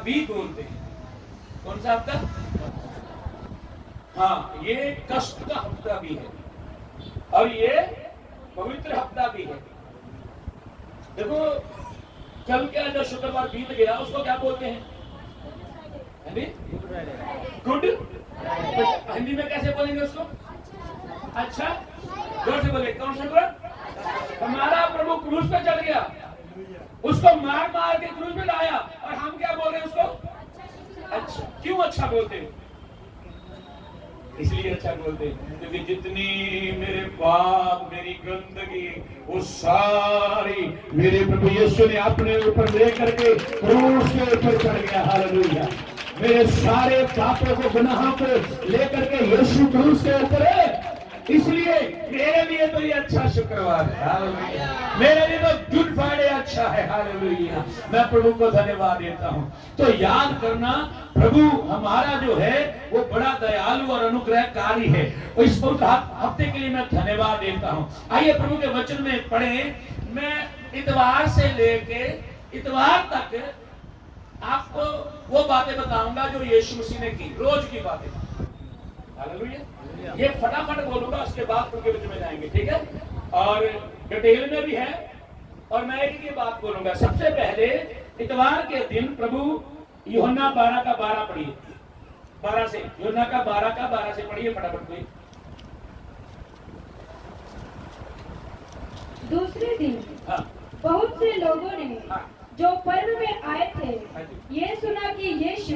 भी बोलते हैं। कौन सा हफ्ता? हाँ, ये कष्ट का हफ्ता भी है और ये पवित्र हफ्ता भी है। देखो, कल क्या जो शुक्रवार बीत गया उसको क्या बोलते हैं? गुड। हिंदी में कैसे बोलेंगे उसको? अच्छा, जोर से बोले। कौन सा गुड? हमारा प्रभु क्रूस पे चढ़ गया, उसको मार मार के क्रूस पे लाया, और हम क्या बोल रहे हैं उसको? अच्छा। क्यों अच्छा बोलते हैं? इसलिए अच्छा बोलते हैं क्योंकि जितनी मेरे पाप, मेरी गंदगी, वो सारी मेरे प्रभु यीशु ने अपने ऊपर लेकर के क्रूस के ऊपर चढ़ गया। हालेलुया। मेरे सारे पापों को, गुनाहों को लेकर के यीशु क्रूस के ऊपर है। इसलिए मेरे लिए तो ये अच्छा शुक्रवार है। हालेलुया। मेरे लिए तो गुड फ्राइडे अच्छा है। हालेलुया। मैं प्रभु को धन्यवाद देता हूँ। तो याद करना, प्रभु हमारा जो है वो बड़ा दयालु और अनुग्रहकारी है। इस हफ्ते के लिए मैं धन्यवाद देता हूँ। आइए प्रभु के वचन में पढ़ें। मैं इतवार से लेके इतवार तक आपको वो बातें बताऊंगा जो यीशु मसीह ने की, रोज की बातें। हालेलुया। ये फटाफट बोलूंगा, उसके बाद प्रभु के वचन में जाएंगे, ठीक है? और डिटेल में भी है, और मैं एक ही बात बोलूंगा। सबसे पहले इतवार के दिन प्रभु यूहन्ना 12 का 12 पढ़िए। 12 से, यूहन्ना का 12 का 12 से पढ़िए फटाफट कोई। दूसरे दिन हाँ। बहुत से लोगों ने हाँ। जो पर्व में आए थे ये सुना कि यीशु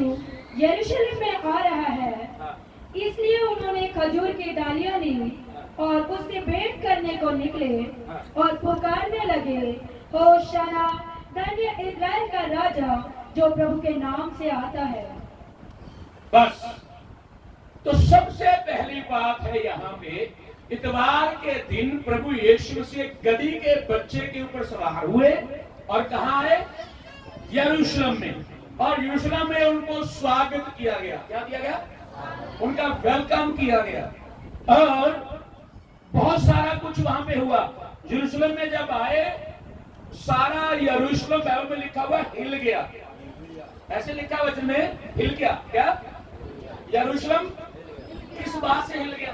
यरूशलेम में आ रहा है। हाँ। इसलिए उन्होंने खजूर की डालियां ली और उससे भेंट करने को निकले और पुकारने लगे, होशाना, धन्य इस्राएल का राजा जो प्रभु के नाम से आता है। बस। तो सबसे पहली बात है यहाँ पे, इतवार के दिन प्रभु यीशु मसीह गधी के बच्चे के ऊपर सवार हुए और कहाँ है? यरूशलेम में। और यरूशलेम में उनको स्वागत किया गया। क्या किया गया? उनका वेलकम किया गया। और बहुत सारा कुछ वहां पे हुआ। यरूशलेम में जब आए, सारा यरूशलेम, बाइबल में लिखा हुआ हिल गया। ऐसे लिखा वचन में, हिल गया। क्या? यरूशलेम किस बात से हिल गया?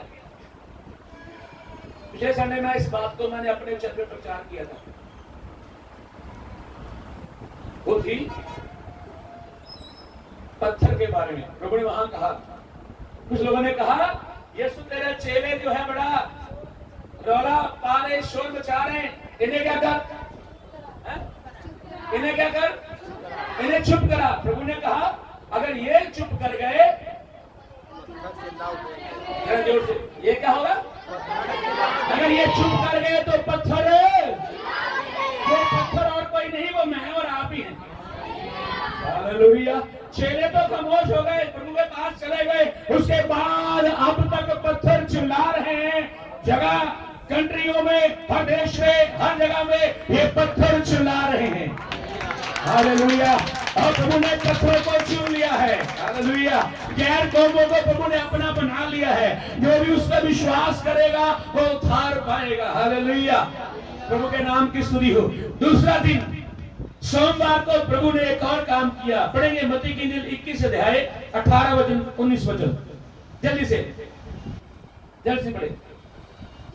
पिछले संडे में इस बात को मैंने अपने चर्च में प्रचार किया था। वो थी पत्थर के बारे में। प्रभु ने वहां कहा, कुछ लोगों ने कहा, यीशु तेरे चेले जो है बड़ा रौला पा रहे, शोर मचा रहे हैं, इन्हें क्या कर? इन्हें क्या कर? इन्हें चुप करा। प्रभु ने कहा, अगर ये चुप कर गए, जोर से, ये क्या होगा? अगर ये चुप कर गए तो पत्थर, वो पत्थर और कोई नहीं, वो मैं और आप ही हैं। हालेलुया। चेले तो खामोश हो गए, प्रभु के पास चले गए। उसके बाद अब तक पत्थर चिल्ला रहे हैं। जगह, कंट्रियों में, हर देश में, हर जगह में ये पत्थर चिल्ला रहे हैं। हालेलुया। और प्रभु ने पत्थरों को चुन लिया है। हालेलुया। गैर कौमों को प्रभु ने अपना बना लिया है। जो भी उस पर विश्वास करेगा वो उद्धार पाएगा। हालेलुया। प्रभु के नाम की स्तुति हो। दूसरा दिन सोमवार को प्रभु ने एक और काम किया। पढ़ेंगे मत्ती की इंजील 21 अध्याय 18 वचन 19 वचन। जल्दी से पढ़े।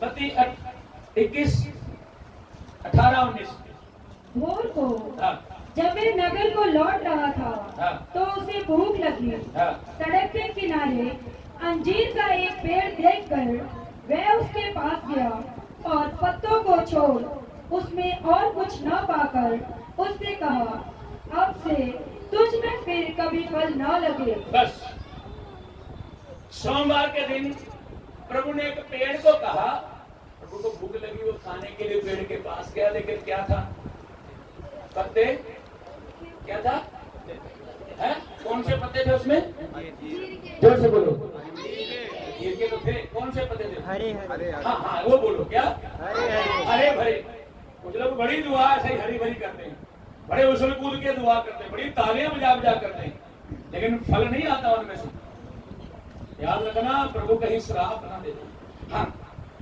मत्ती 21 18 19। भोर को जब वे नगर को लौट रहा था तो उसे भूख लगी। सड़क के किनारे अंजीर का एक पेड़ देखकर वह उसके पास गया और पत्तों को छोड़ उसमें और कुछ न पाकर उससे कहा, अब से तुझ में फिर कभी फल न लगे। बस। सोमवार के दिन प्रभु ने एक पेड़ को कहा, प्रभु को भूख लगी, वो खाने के लिए पेड़ के पास गया, लेकिन क्या था? पत्ते। क्या था? है? कौन से पत्ते थे उसमें? जोर से बोलो। ये के तो थे। कौन से पत्ते थे? हरे हरे। हाँ हाँ, वो बोलो। क्या? हरे भरे। कुछ लोग बड़ी दुआ ऐसे ही हरी भरी करते हैं, बड़े उछल कूद के दुआ करते हैं, बड़ी तालियां बजा बजा करते हैं, लेकिन फल नहीं आता उनमें से। याद रखना, प्रभु कहीं श्राप ना दे। हाँ,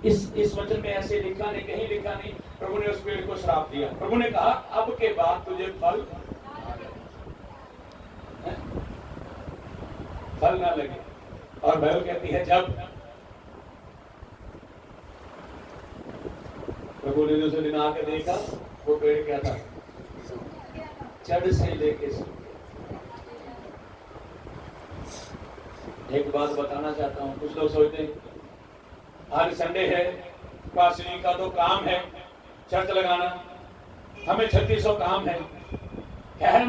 इस वचन में ऐसे लिखा नहीं, कहीं लिखा नहीं प्रभु ने उस पेड़ को श्राप दिया। प्रभु ने कहा, अब के बाद तुझे फल फल ना लगे। और बाइबल कहती है जब प्रभु ने दूसरे दिन आकर देखा, वो पेड़ क्या था? जड़ से लेके सूख। एक बात बताना चाहता हूँ, कुछ लोग सोचते हैं आज संडे है, पास्टरी का तो काम है चर्च लगाना, हमें 3600 काम है। क्या है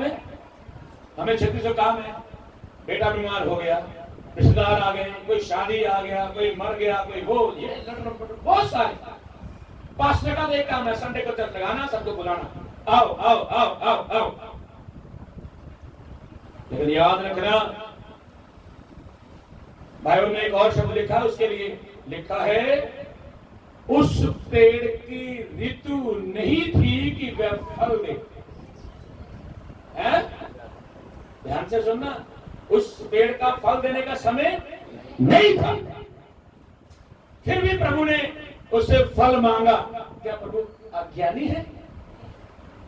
हमें 3600 काम है। बेटा बीमार हो गया, रिश्तेदार आ गए, कोई शादी आ गया, कोई मर गया, कोई वो ये बहुत सारे। पास्टर का तो एक काम है, संडे को चर्च लगाना, सबको बुलाना, आओ आओ आओ आओ आओ। लेकिन याद रखना, बाइबल में एक और शब्द लिखा है उसके लिए, लिखा है उस पेड़ की ऋतु नहीं थी कि वह फल दे। ध्यान से सुनना, उस पेड़ का फल देने का समय नहीं था, फिर भी प्रभु ने उससे फल मांगा। क्या प्रभु अज्ञानी है?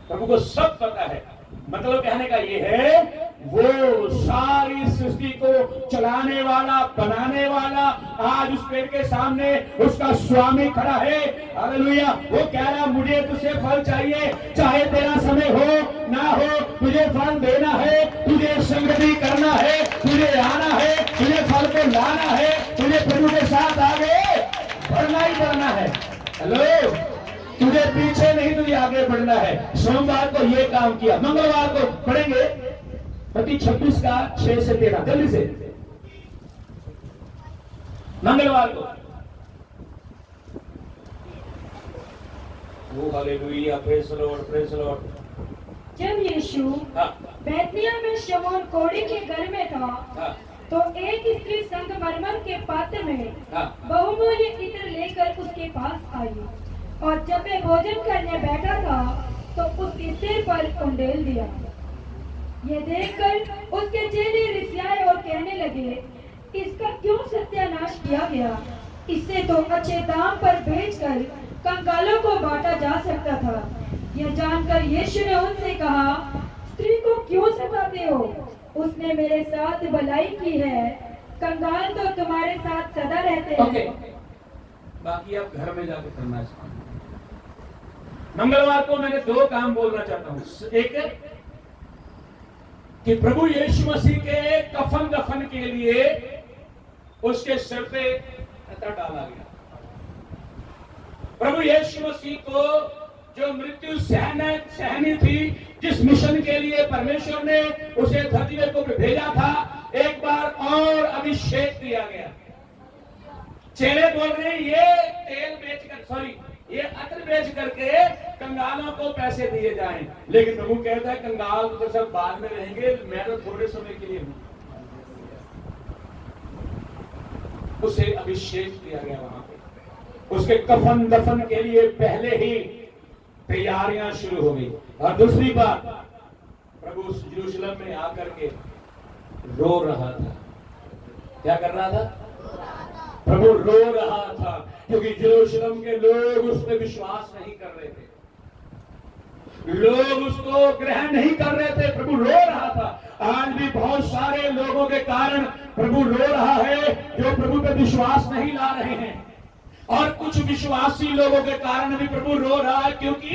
प्रभु को सब पता है। मतलब कहने का ये है, वो सारी सृष्टि को चलाने वाला, बनाने वाला, आज उस पेड़ के सामने उसका स्वामी खड़ा है। हालेलुया। वो कह रहा मुझे तुझसे फल चाहिए, चाहे तेरा समय हो ना हो, तुझे फल देना है, तुझे संगति करना है, तुझे आना है, तुझे फल को लाना है, तुझे प्रभु के साथ आगे बढ़ना ही बढ़ना है। हेलो, तुझे पीछे नहीं, तुझे आगे बढ़ना है। सोमवार को ये काम किया, मंगलवार को पढ़ेंगे मत्ती 26 का 6 से 13, जल्दी से। मंगलवार को वो hallelujah, praise the Lord, praise the Lord. जब यीशु बैतनिय्याह में शमौन कोढ़ी के घर में था, तो एक स्त्री संगमरमर के पात्र में बहुमूल्य इत्र लेकर उसके पास आई, और जब वह भोजन करने बैठा था तो उसके सिर पर उंडेल दिया। यह देखकर उसके चेले रिसियाए और कहने लगे, इसका क्यों सत्यानाश किया गया? इससे तो अच्छे दाम पर बेचकर कंगालों को बांटा जा सकता था। यह जानकर यीशु ने उनसे कहा, स्त्री को क्यों सताते हो? उसने मेरे साथ भलाई की है, कंगाल तो तुम्हारे साथ सदा रहते हैं। बाकी आप घर में जाकर करना चाहिए। मंगलवार को मैंने 2 काम बोलना चाहता हूं। एक कि प्रभु यीशु मसीह के कफन दफन के लिए उसके सिर पे अतर डाला गया। प्रभु यीशु मसीह को जो मृत्यु सहनी थी, जिस मिशन के लिए परमेश्वर ने उसे धरती को भेजा था, एक बार और अभिषेक दिया गया। चेले बोल रहे ये तेल बेचकर, सॉरी ये अत्र बेच करके कंगालों को पैसे दिए जाएं, लेकिन प्रभु कहता है कंगाल तो सब बाद में रहेंगे, मैं तो थोड़े समय के लिए हूं। उसे अभिषेक दिया गया वहां पे, उसके कफन दफन के लिए पहले ही तैयारियां शुरू हो गई। और दूसरी बात, प्रभु यरूशलेम में आकर के रो रहा था। क्या कर रहा था? प्रभु रो रहा था, क्योंकि यरूशलेम के लोग उस पर विश्वास नहीं कर रहे थे, लोग उसको ग्रहण नहीं कर रहे थे। प्रभु रो रहा था। आज भी बहुत सारे लोगों के कारण प्रभु रो रहा है, जो प्रभु पे विश्वास नहीं ला रहे हैं, और कुछ विश्वासी लोगों के कारण भी प्रभु रो रहा है, क्योंकि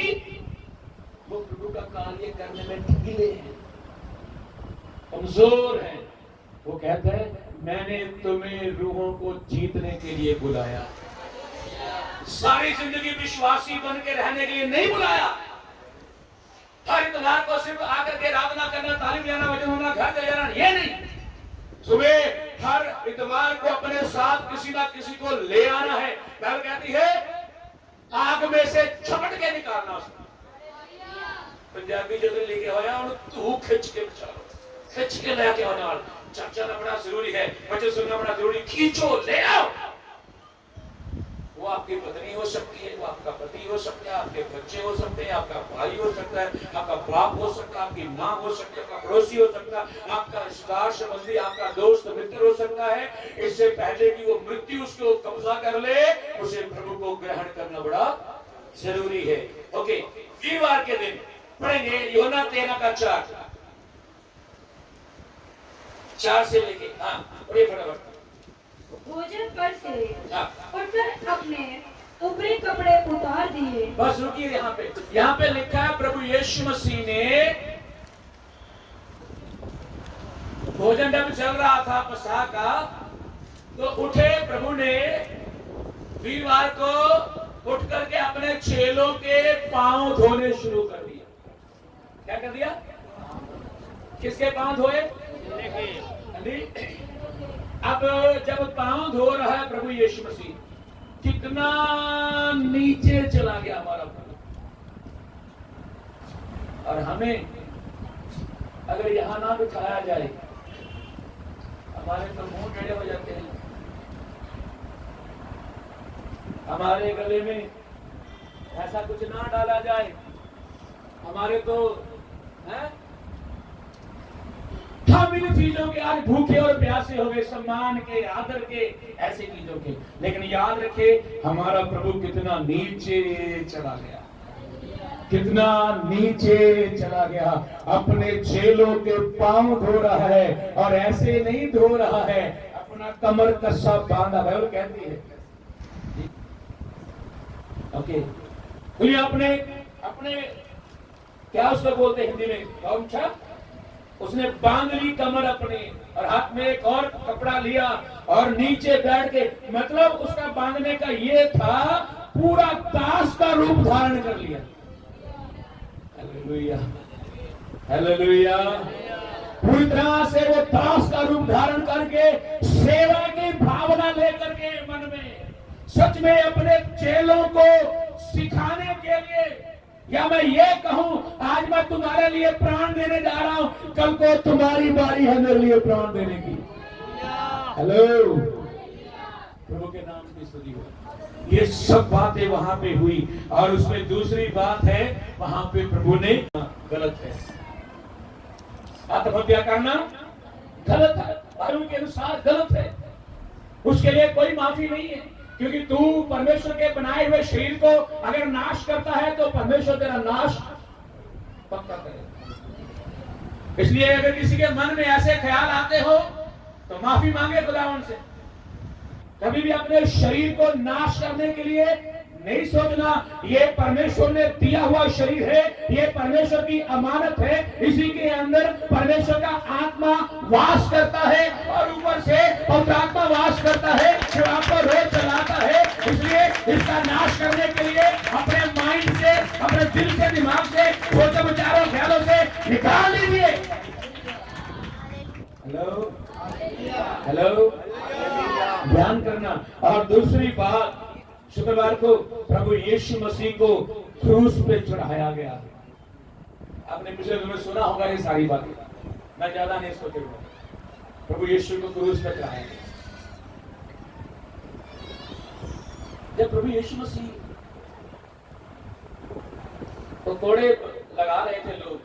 वो प्रभु का कार्य करने में ढीले हैं, कमजोर हैं। वो कहते हैं मैंने तुम्हें रूहों को जीतने के लिए बुलाया, सारी जिंदगी विश्वासी बन के रहने के लिए नहीं बुलाया। हर इतवार को सिर्फ आकर के आराधना करना, तालीम लेना, वचन होना, घर ले जाना, ये नहीं। सुबह हर इतवार को अपने साथ किसी ना किसी को ले आना है। बाइबल कहती है आग में से झपट के निकालना उसको। पंजाबी जो लिखे होया तू खिंच के चलो, खिंच के लेके आने वाला चर्चा बड़ा जरूरी है, वचन सुनना बड़ा जरूरी। खींचो, ले आओ। वो आपकी पत्नी हो सकती है, वो आपका पति हो सकता है, आपके बच्चे हो सकते हैं, आपका भाई हो सकता है, आपका बाप हो सकता है, आपकी माँ हो सकती है, आपका पड़ोसी हो सकता है, आपका रिश्तेदार संबंधी, आपका दोस्त मित्र हो सकता है। इससे पहले कि वो मृत्यु उसको कब्जा कर ले, उसे प्रभु को ग्रहण करना बड़ा जरूरी है। ओके, वीरवार के दिन पढ़ेंगे यूहन्ना 13 का 4। 4 से लेके, हाँ पढ़िए फटाफट। भोजन पर से हाँ उठकर अपने ऊपरी कपड़े उतार दिए। बस रुकिए यहाँ पे लिखा है प्रभु यीशु मसीह ने भोजन जब चल रहा था पसहा का, तो उठे प्रभु ने वीरवार को उठ करके अपने चेलों के पांव धोने शुरू कर दिया। क्या कर दिया? किसके पांव धोए? अब जब पांव धो रहा है प्रभु यीशु मसीह, कितना नीचे चला गया हमारा प्रभु। और हमें अगर यहां ना बिठाया जाए, हमारे तो मुंह टेढ़े हो जाते हैं, हमारे गले में ऐसा कुछ ना डाला जाए, हमारे तो हैं हम इन चीजों के आज भूखे और प्यासे हो गए, सम्मान के, आदर के, ऐसे चीजों के। लेकिन याद रखे हमारा प्रभु कितना नीचे चला गया, कितना नीचे चला गया। अपने चेलों के पांव धो रहा है, और ऐसे नहीं धो रहा है, अपना कमर कस्सा बांधा है। और कहती है ओके, बोलिए अपने अपने क्या उसको बोलते हिंदी में, गमछा उसने बांध ली कमर अपने, और हाथ में एक और कपड़ा लिया और नीचे बैठ के, मतलब उसका बांधने का ये था, पूरा दास का रूप धारण कर लिया। Hallelujah, hallelujah. पूरी तरह से वो दास का रूप धारण करके सेवा की भावना लेकर के मन में, सच में अपने चेलों को सिखाने के लिए, या मैं ये कहूं आज मैं तुम्हारे लिए प्राण देने जा रहा हूं, कल को तुम्हारी बारी है मेरे लिए प्राण देने की। हेलो, प्रभु के नाम की स्तुति हो। ये सब बातें वहां पे हुई, और उसमें दूसरी बात है, वहां पे प्रभु ने गलत है, आत्महत्या करना गलत है, धर्म के अनुसार गलत है, उसके लिए कोई माफी नहीं है। क्योंकि तू परमेश्वर के बनाए हुए शरीर को अगर नाश करता है, तो परमेश्वर तेरा नाश पक्का करेगा। इसलिए अगर किसी के मन में ऐसे ख्याल आते हो, तो माफी मांगे खुदावन से। कभी भी अपने शरीर को नाश करने के लिए नहीं सोचना। ये परमेश्वर ने दिया हुआ शरीर है, ये परमेश्वर की अमानत है, इसी के अंदर परमेश्वर का आत्मा वास करता है, और ऊपर से पवित्र आत्मा वास करता है, जो आपको रोज चलाता है। इसलिए इसका नाश करने के लिए अपने माइंड से, अपने दिल से, दिमाग से, सोचो विचारों, ख्यालों से निकाल लीजिए। हेलो हेलो, ध्यान करना। और दूसरी बात, शुक्रवार को प्रभु यीशु मसीह को क्रूस पे चढ़ाया गया। आपने पिछले दिनों में सुना होगा ये सारी बातें, मैं ज्यादा नहीं इसको कहूंगा। प्रभु यीशु को क्रूस पे चढ़ाया गया। जब प्रभु यीशु मसीह तो कोड़े लगा रहे थे लोग,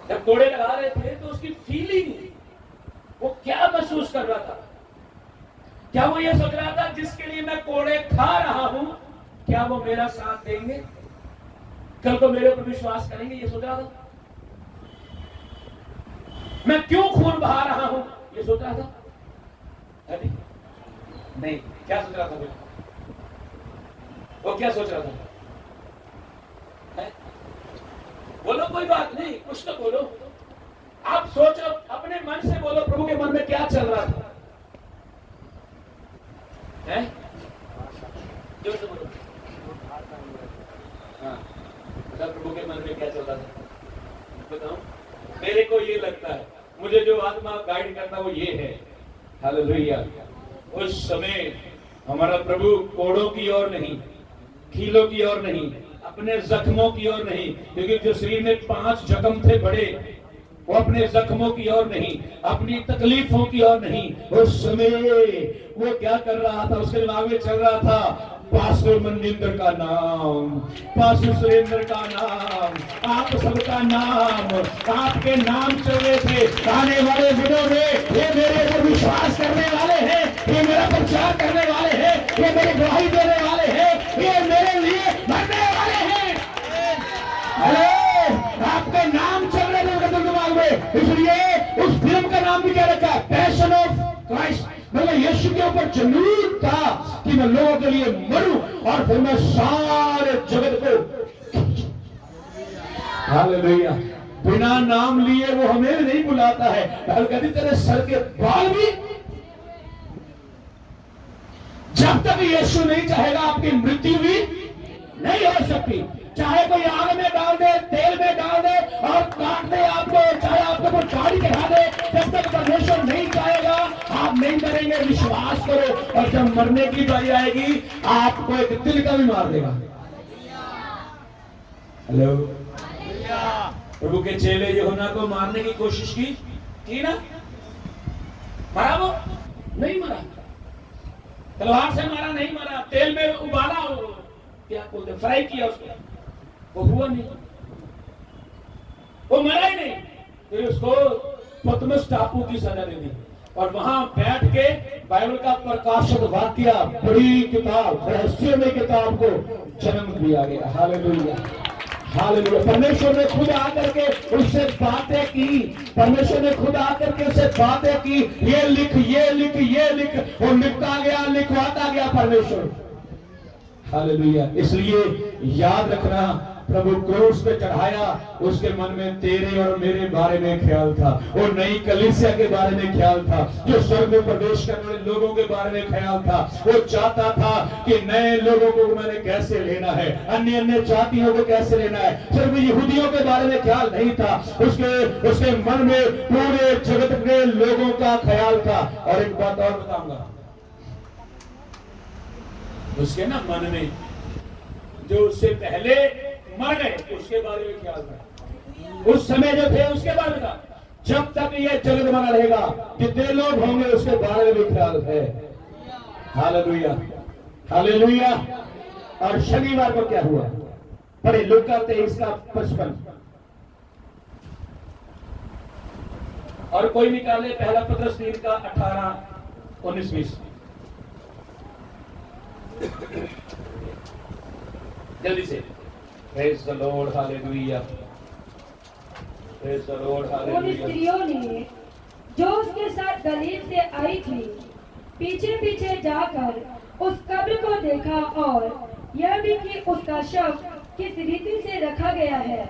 जब कोड़े लगा रहे थे, तो उसकी फीलिंग, वो क्या महसूस कर रहा था? क्या वो ये सोच रहा था जिसके लिए मैं कोड़े खा रहा हूं, क्या वो मेरा साथ देंगे, कल को मेरे ऊपर विश्वास करेंगे? ये सोच रहा था। मैं क्यों खून बहा रहा हूं, ये सोच रहा था? नहीं, क्या सोच रहा था वो? क्या सोच रहा था? बोलो, कोई बात नहीं, कुछ तो बोलो। आप सोचो, अपने मन से बोलो, प्रभु के मन में क्या चल रहा था? है? जो तो बोलो। हाँ, प्रभु के मन में क्या चल रहा था बताओ। मेरे को ये लगता है, मुझे जो आत्मा गाइड करता है वो ये है। हालेलुया। उस समय हमारा प्रभु कोड़ों की ओर नहीं, कीलों की ओर नहीं, अपने जख्मों की ओर नहीं, क्योंकि जो शरीर में 5 जख्म थे बड़े, वो अपने जख्मों की ओर नहीं, अपनी तकलीफों की ओर नहीं, उस समय वो क्या कर रहा था? उसके दिमाग में चल रहा था, पास्टर मनिंदर का नाम, पास्टर सुरेंद्र का नाम, आप सबका नाम, आपके नाम चल रहे थे। आने वाले दिनों में ये मेरे पर विश्वास करने वाले हैं, ये मेरा प्रचार करने वाले हैं, ये मेरी गवाही देने वाले हैं, ये मेरे लिए मरने वाले हैं। हेलो, आपके नाम चल रहे थे दिमाग में, इसलिए उस फिल्म का नाम भी क्या रखा है? Passion of Christ. मतलब यीशु के ऊपर जुनून था कि मैं लोगों के लिए मरूं और फिर मैं सारे जगत को। हालेलुया। बिना नाम लिए वो हमें नहीं बुलाता है। कहती तेरे सर के बाल भी, जब तक यीशु नहीं चाहेगा आपकी मृत्यु भी नहीं हो सकती। चाहे कोई आग में डाल दे, तेल में डाल दे और काट दे आपको, चाहे आपको कोई गाड़ी चढ़ा दे, जब तक परमेश्वर नहीं चाहेगा आप नहीं मरेंगे। विश्वास करो। और जब मरने की बारी आएगी आपको एक दिल का भी मार देगा। हेलो। प्रभु के चेले यूहन्ना को मारने की कोशिश की ना? मरा वो? नहीं मरा। तलवार से मारा नहीं मरा, तेल में उबाला, क्या बोलते, फ्राई किया उसको, वो हुआ नहीं, वो मरा ही नहीं। फिर उसको पतमस टापू की सजा दे दी और वहां बैठ के बाइबल का प्रकाशित वाक्य, बड़ी किताब, रहस्यमय किताब को जन्म दिया गया। Hallelujah, hallelujah. परमेश्वर ने खुद आकर के उससे बातें की, परमेश्वर ने खुद आकर के उससे बातें की, ये लिख, ये लिख, ये लिख, और लिखता गया, लिखवाता गया परमेश्वर। हालेलुया। इसलिए याद रखना, प्रभु क्रूस पे चढ़ाया, उसके मन में तेरे और मेरे बारे में ख्याल था, और नई कलीसिया के बारे में ख्याल था, जो स्वर्ग में प्रवेश करने वाले लोगों के बारे में ख्याल था। वो चाहता था कि नए लोगों को मैंने कैसे लेना है, अन्य अन्य जातियों को कैसे लेना है। सिर्फ यहूदियों के बारे में ख्याल नहीं था, उसके मन में पूरे जगत के लोगों का ख्याल था। और एक बात और बताऊंगा, उसके ना मन में जो उससे पहले मर गए उसके बारे में ख्याल था, उस समय जो थे उसके बारे में था। जब तक ये जगत बना रहेगा कितने लोग होंगे उसके बारे में भी ख्याल है। Hallelujah, hallelujah. और शनिवार को क्या हुआ? पढ़े लूका 23:55। और कोई निकाले पहला पत्रस 3:18-19-20। जल्दी से। Praise the Lord, hallelujah. Praise the Lord, उन hallelujah. स्त्रियों ने जो उसके साथ गलील से आई थी पीछे पीछे जाकर उस कब्र को देखा और यह भी कि उसका शव किस रीति से रखा गया है।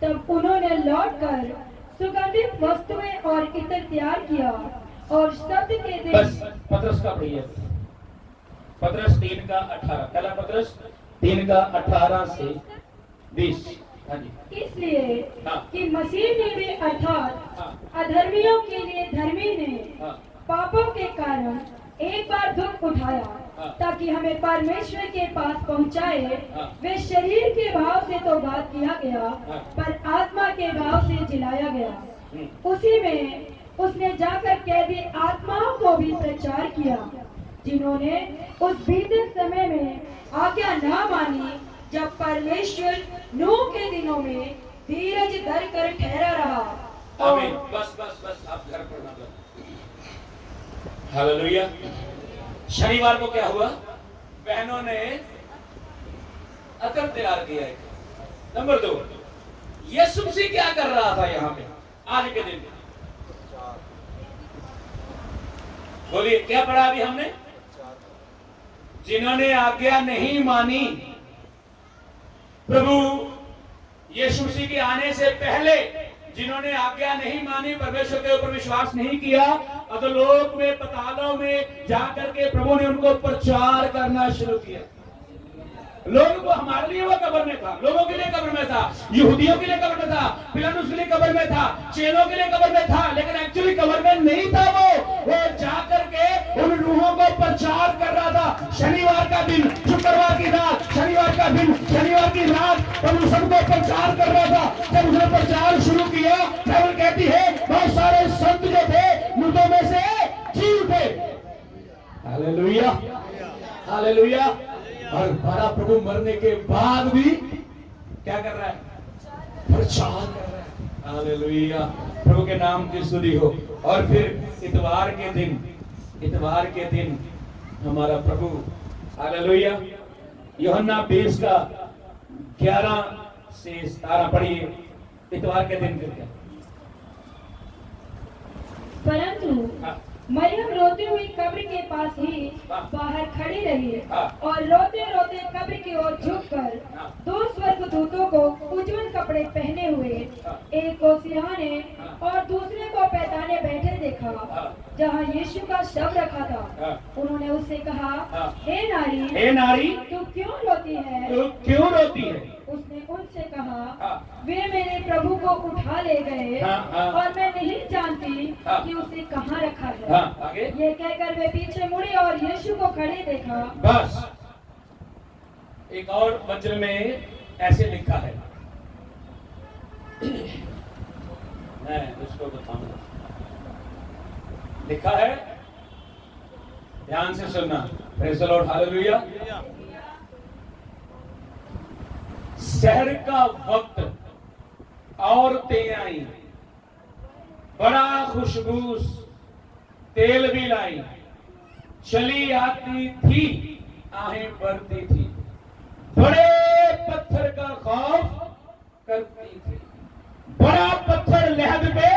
तब उन्होंने लौटकर सुगंधित वस्तुएं और इत्र तैयार किया और शब्द के दिन। बस पत्रस का पढ़िए, पत्रस 3:18। पहला पत्रस 3:18 से 20। हाँ जी। इसलिए हाँ। कि मसीह ने भी अर्थात अधर्मियों के लिए धर्मी ने हाँ। पापों के कारण एक बार दुख उठाया हाँ। ताकि हमें परमेश्वर के पास पहुंचाए। हाँ। वे शरीर के भाव से तो बात किया गया हाँ। पर आत्मा के भाव से जिलाया गया। उसी में उसने जाकर कैदी आत्माओं को भी प्रचार किया जिन्होंने उस बीते समय में आज्ञा न मानी जब परमेश्वर नूह के दिनों में धीरज धर कर ठहरा रहा। आमीन। बस बस बस, आप घर पढ़ना बस। हालेलुया। शनिवार को क्या हुआ? बहनों ने अतर तैयार किया। नंबर 2, यीशु मसीह क्या कर रहा था यहाँ पे आज के दिन? बोलिए, क्या पढ़ा अभी हमने? जिन्होंने आज्ञा नहीं मानी, प्रभु यीशु मसीह के आने से पहले जिन्होंने आज्ञा नहीं मानी, परमेश्वर के ऊपर विश्वास नहीं किया, अधोलोक में, पतालों में जाकर के प्रभु ने उनको प्रचार करना शुरू किया। लोगों को, हमारे लिए वो कब्र में था, लोगों के लिए कब्र में था, यहूदियों के लिए कब्र में था, पिलातुस के लिए कब्र में था, चेलों के लिए कब्र में था, लेकिन एक्चुअली कब्र में नहीं था। वो जाकर के उन रूहों को प्रचार कर रहा था। शनिवार का दिन, शुक्रवार की रात, शनिवार का दिन, शनिवार की रात प्रभु सबको प्रचार कर रहा था। जब उसने प्रचार शुरू किया, बाइबल कहती है बहुत सारे संत जो थे मृतों में से जी उठे। Hallelujah, hallelujah. और हमारा प्रभु मरने के बाद भी क्या कर रहा है? प्रचार कर रहा है। हालेलुया, प्रभु के नाम की स्तुति हो। और फिर इतवार के दिन हमारा प्रभु, हालेलुया, यूहन्ना 20:11 से 17 पढ़िए। इतवार के दिन फिर क्या? परंतु हाँ, मरियम रोती हुई कब्र के पास ही बाहर खड़ी रही हाँ। और रोते रोते कब्र की ओर झुककर हाँ। 2 स्वर्गदूतों को उज्जवल कपड़े पहने हुए, हाँ। एक को सिरहाने हाँ। और दूसरे को पैताने बैठे देखा, हाँ। जहाँ यीशु का शव रखा था। हाँ। उन्होंने उससे कहा, हाँ। हे नारी, हे नारी, तू क्यों रोती है? तू क्यों रोती है? उसने उनसे कहा, हाँ। वे मेरे प्रभु को उठा ले गए हाँ, हाँ। और मैं नहीं जानती हाँ। कि उसे कहाँ रखा है। हाँ, आगे। ये कहकर वे पीछे मुड़ी और यीशु को खड़े देखा। बस एक और वचन में ऐसे लिखा है, मैं उसको बताऊंगा। लिखा है, ध्यान से सुनना। Praise the Lord, hallelujah. शहर का वक्त औरतें आई, बड़ा खुशबू तेल भी लाई, चली आती थी, आहें भरती थी, बड़े पत्थर का खौफ करती थी। बड़ा पत्थर लहद पे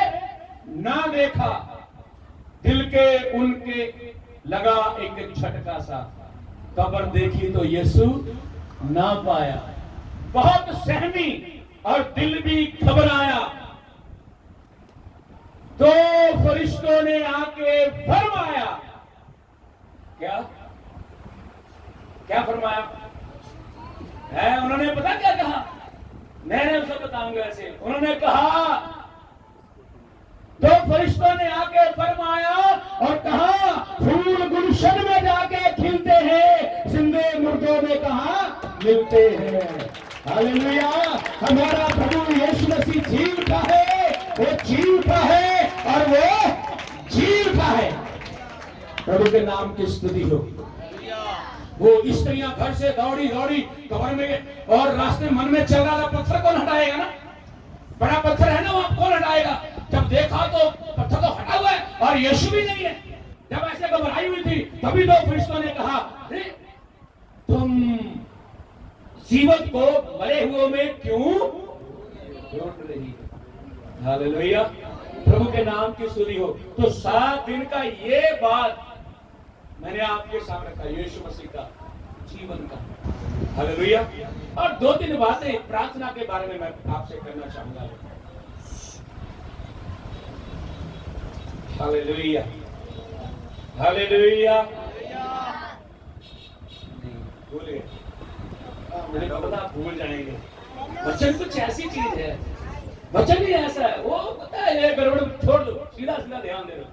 ना देखा, दिल के उनके लगा एक झटका सा, कब्र देखी तो यीशु ना पाया। बहुत सहमी और दिल भी घबराया। तो फरिश्तों ने आके फरमाया, क्या क्या फरमाया है? उन्होंने पता क्या कहा? मैंने उसको बताऊंगा ऐसे। उन्होंने कहा, तो फरिश्तों ने आके फरमाया और कहा, फूल गुलशन में जाके खिलते हैं, जिंदे मुर्दों में कहा मिलते हैं। हालेलुया। हमारा प्रभु यीशु मसीह जी उठा है, वो जी उठा है और वो जी उठा है। प्रभु के नाम की स्तुति हो। वो स्त्रियां घर से दौड़ी दौड़ी कब्र में, और रास्ते मन में चल रहा था, पत्थर कौन हटाएगा ना? बड़ा पत्थर है ना, वहां कौन हटाएगा? जब देखा तो पत्थर तो हटा हुआ है और यीशु भी नहीं है। जब ऐसे घबराई हुई थी, तभी दो फरिश्तों ने कहा, अरे तुम जीवत को मरे हुए में क्यों ढूंढ रही? हालेलुया। प्रभु के नाम की स्तुति हो। तो 7 दिन का ये बात मैंने आपके सामने रखा, यीशु मसीह का जीवन का। हालेलुया। और 2-3 बातें प्रार्थना के बारे में मैं आपसे करना चाहूंगा। Hallelujah, hallelujah. भूल गए, मुझे पता आप भूल जाएंगे। वचन कुछ ऐसी चीज है, वचन ही ऐसा है, वो पता है ये गड़बड़ छोड़ दो, सीधा सीधा ध्यान दे दो।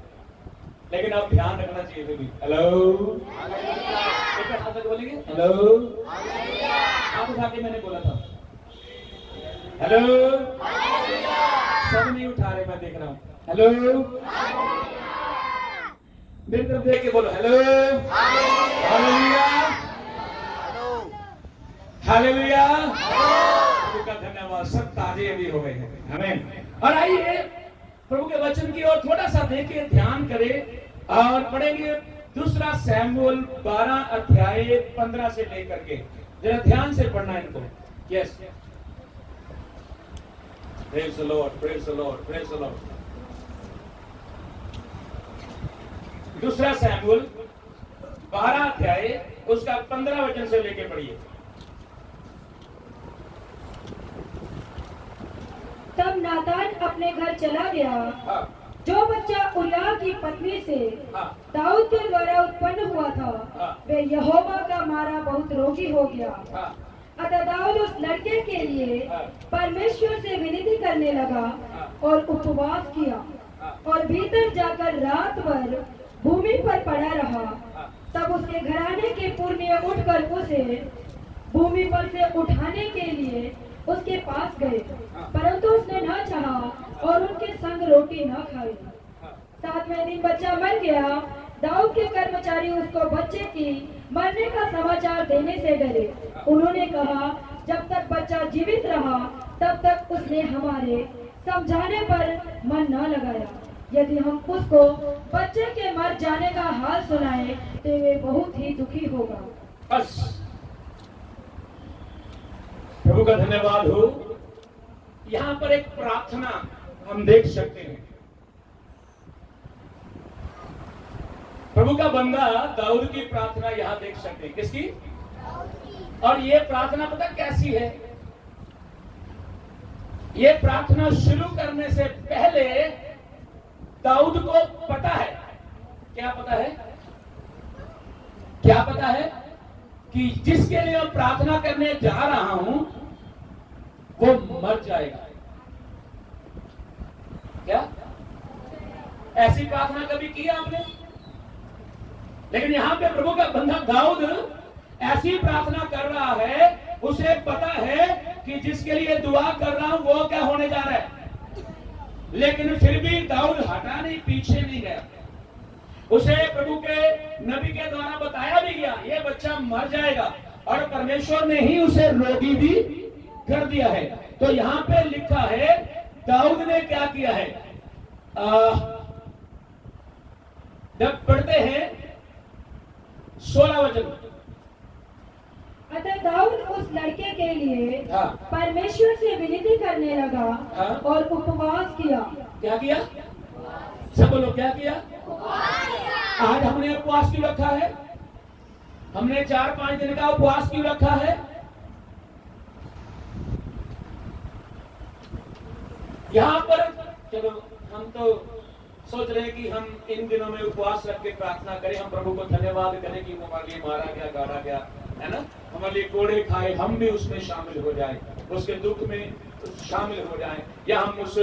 लेकिन आप ध्यान रखना चाहिए भी। हेलो, एक हाथ तक बोलेंगे हेलो। आप उठा के मैंने बोला था हेलो। सब नहीं उठा रहे, मैं देख रहा हूँ। हेलो, मेरी तरफ देख के बोलो हेलो। Hallelujah, hallelujah. प्रभु का धन्यवाद। सब ताजे अभी हो गए हैं। आमीन। और आइए प्रभु के वचन की ओर थोड़ा सा देखिए, ध्यान करें और पढ़ेंगे 2 शमूएल 12 अध्याय 15 से लेकर के। जरा ध्यान से पढ़ना है इनको। Yes, praise the Lord, praise the Lord, praise the Lord. 2 शमूएल 12 अध्याय उसका 15 वचन से लेके पढ़िए। तब नातान अपने घर चला गया। हाँ, जो बच्चा उरिय्याह की पत्नी से हाँ, दाऊद के द्वारा उत्पन्न हुआ था, हाँ, वे यहोवा का मारा बहुत रोगी हो गया। हाँ, अतः दाऊद उस लड़के के लिए हाँ, परमेश्वर से विनती करने लगा हाँ, और उपवास किया हाँ, और भीतर जाकर रात भर भूमि पर पड़ा रहा। हाँ, तब उसके घराने के पुरनिये उठकर उसे भूमि पर से उठाने के लिए उसके पास गए, परंतु उसने न चाहा और उनके संग रोटी न खाई। 7वें दिन बच्चा मर गया। दाऊद के कर्मचारी उसको बच्चे की मरने का समाचार देने से डरे। उन्होंने कहा, जब तक बच्चा जीवित रहा तब तक उसने हमारे समझाने पर मन न लगाया। यदि हम उसको बच्चे के मर जाने का हाल सुनाए तो वे बहुत ही दुखी होगा। बस प्रभु का धन्यवाद हो। यहाँ पर एक प्रार्थना हम देख सकते हैं। प्रभु का बंदा दाऊद की प्रार्थना यहां देख सकते हैं। किसकी? और ये प्रार्थना पता कैसी है? ये प्रार्थना शुरू करने से पहले दाऊद को पता है। क्या पता है? क्या पता है? कि जिसके लिए मैं प्रार्थना करने जा रहा हूं वो मर जाएगा। क्या ऐसी प्रार्थना कभी की आपने? लेकिन यहां पे प्रभु का बंदा दाऊद ऐसी प्रार्थना कर रहा है, उसे पता है कि जिसके लिए दुआ कर रहा हूं वो क्या होने जा रहा है। लेकिन फिर भी दाऊद हटा नहीं, पीछे नहीं गया। उसे प्रभु के नबी के द्वारा बताया भी गया ये बच्चा मर जाएगा, और परमेश्वर ने ही उसे रोगी भी कर दिया है। तो यहां पे लिखा है दाऊद ने क्या किया है। जब पढ़ते हैं 16 वचन, अतः दाऊद उस लड़के के लिए हाँ। परमेश्वर से विनती करने लगा हाँ। और उपवास किया। क्या किया? सब बोलो, क्या किया? आज हमने उपवास क्यों रखा है? हमने 4-5 दिन का उपवास क्यों रखा है? यहां पर चलो हम तो सोच रहे हैं कि हम इन दिनों में उपवास रख के प्रार्थना करें, हम प्रभु को धन्यवाद करें कि हमारे लिए मारा गया, गाड़ा गया, है ना, हमारे लिए कोड़े खाए, हम भी उसमें शामिल हो जाएं, उसके दुख में शामिल हो जाएं, या हम उस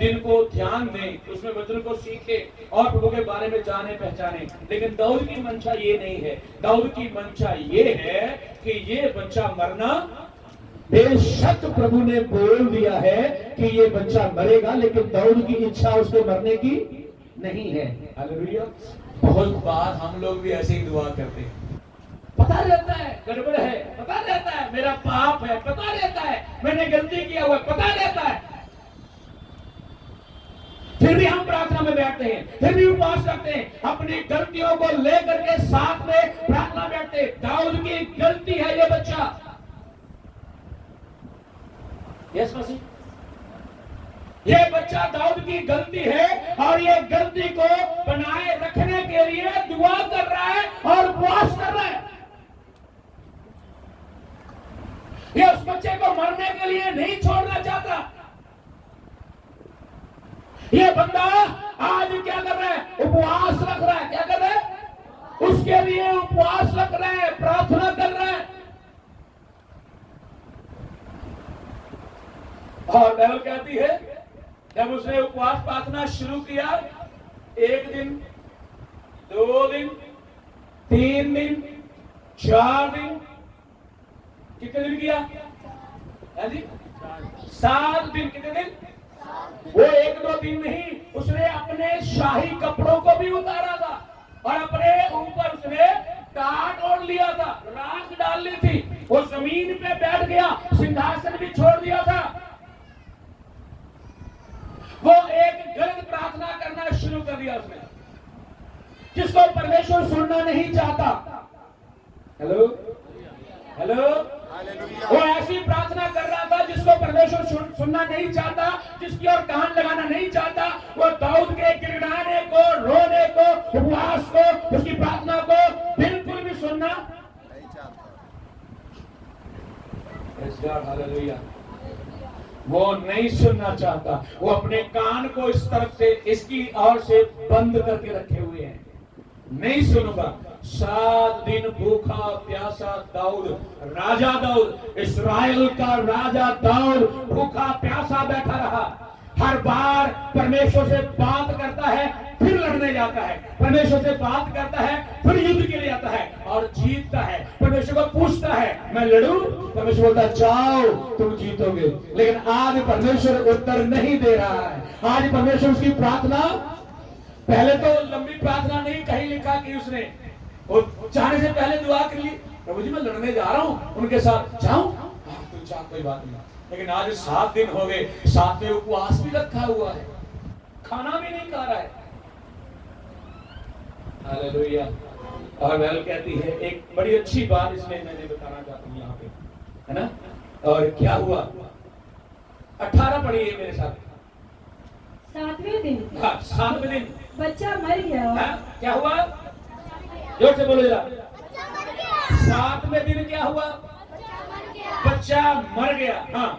दिन को ध्यान दें, उसमें वचन को सीखें और प्रभु के बारे में जाने पहचाने। लेकिन दाऊद की मंशा ये नहीं है। दाऊद की मंशा ये है कि ये बच्चा मरना, बेशक प्रभु ने बोल दिया है कि ये बच्चा मरेगा, लेकिन दाऊद की इच्छा उसको मरने की नहीं है। हालेलुया। बहुत बार हम लोग भी ऐसे ही दुआ करते हैं, पता रहता है गड़बड़ है, पता रहता है मेरा पाप है, पता रहता है मैंने गलती किया हुआ, पता रहता है, फिर भी हम प्रार्थना में बैठते हैं, फिर भी उपवास रखते हैं, अपनी गलतियों को लेकर के साथ में प्रार्थना बैठते हैं। दाऊद की गलती है ये बच्चा। यस मसीह, ये बच्चा दाऊद की गलती है, और ये गलती को बनाए रखने के लिए दुआ कर रहा है और उपवास कर रहा है। ये उस बच्चे को मरने के लिए नहीं छोड़ना चाहता। ये बंदा आज क्या कर रहा है? उपवास रख रहा है। क्या कर रहा है? उसके लिए उपवास रख रहा है, प्रार्थना कर रहा है। और बाइबल कहती है जब उसने उपवास प्रार्थना शुरू किया, 1 दिन, 2 दिन, 3 दिन, 4 दिन, कितने दिन किया? है जी 7 दिन। कितने दिन? वो 1-2 दिन नहीं, उसने अपने शाही कपड़ों को भी उतारा था और अपने ऊपर उसने टाट ओढ़ लिया था, राख डाल ली थी, वो जमीन पे बैठ गया, सिंहासन भी छोड़ दिया था। वो एक गलत प्रार्थना करना शुरू कर दिया उसने, जिसको परमेश्वर सुनना नहीं चाहता। हेलो हेलो, वो ऐसी प्रार्थना कर रहा था जिसको परमेश्वर सुनना नहीं चाहता, जिसकी ओर कान लगाना नहीं चाहता। वो दाऊद के गिड़गिड़ाने को, रोने को, उपवास को, उसकी प्रार्थना को बिल्कुल भी सुनना नहीं चाहता। हालेलुया। वो नहीं सुनना चाहता। वो अपने कान को इस तरफ से, इसकी ओर से बंद करके रखे हुए हैं। नहीं सुनूंगा। 7 दिन भूखा प्यासा दाऊद, राजा दाऊद, इस्राएल का राजा दाऊद भूखा प्यासा बैठा रहा। हर बार परमेश्वर से बात करता है, फिर लड़ने जाता है, परमेश्वर से बात करता है, फिर युद्ध के लिए आता है और जीतता है। परमेश्वर को पूछता है मैं लड़ूं, परमेश्वर बोलता जाओ तुम जीतोगे। लेकिन आज परमेश्वर उत्तर नहीं दे रहा है। आज परमेश्वर उसकी प्रार्थना, पहले तो लंबी प्रार्थना नहीं, कहीं लिखा कि उसने जाने से पहले दुआ कर ली, प्रभु जी मैं लड़ने जा रहा हूं, उनके साथ जाऊं, तो जा, कोई बात नहीं। लेकिन आज 7 दिन हो गए, 7वें उपवास भी रखा हुआ है, खाना भी नहीं खा रहा है। हालेलुया। और बाइबल कहती है एक बड़ी अच्छी बात, इसमें मैंने बताना चाहता हूं यहाँ पे, है ना। और क्या हुआ? 18 पढ़िए मेरे साथ। 7वें दिन, हाँ 7वें दिन बच्चा मर गया। क्या हुआ? जोर से बोलो जरा। 7वें दिन क्या हुआ? बच्चा मर गया। हाँ,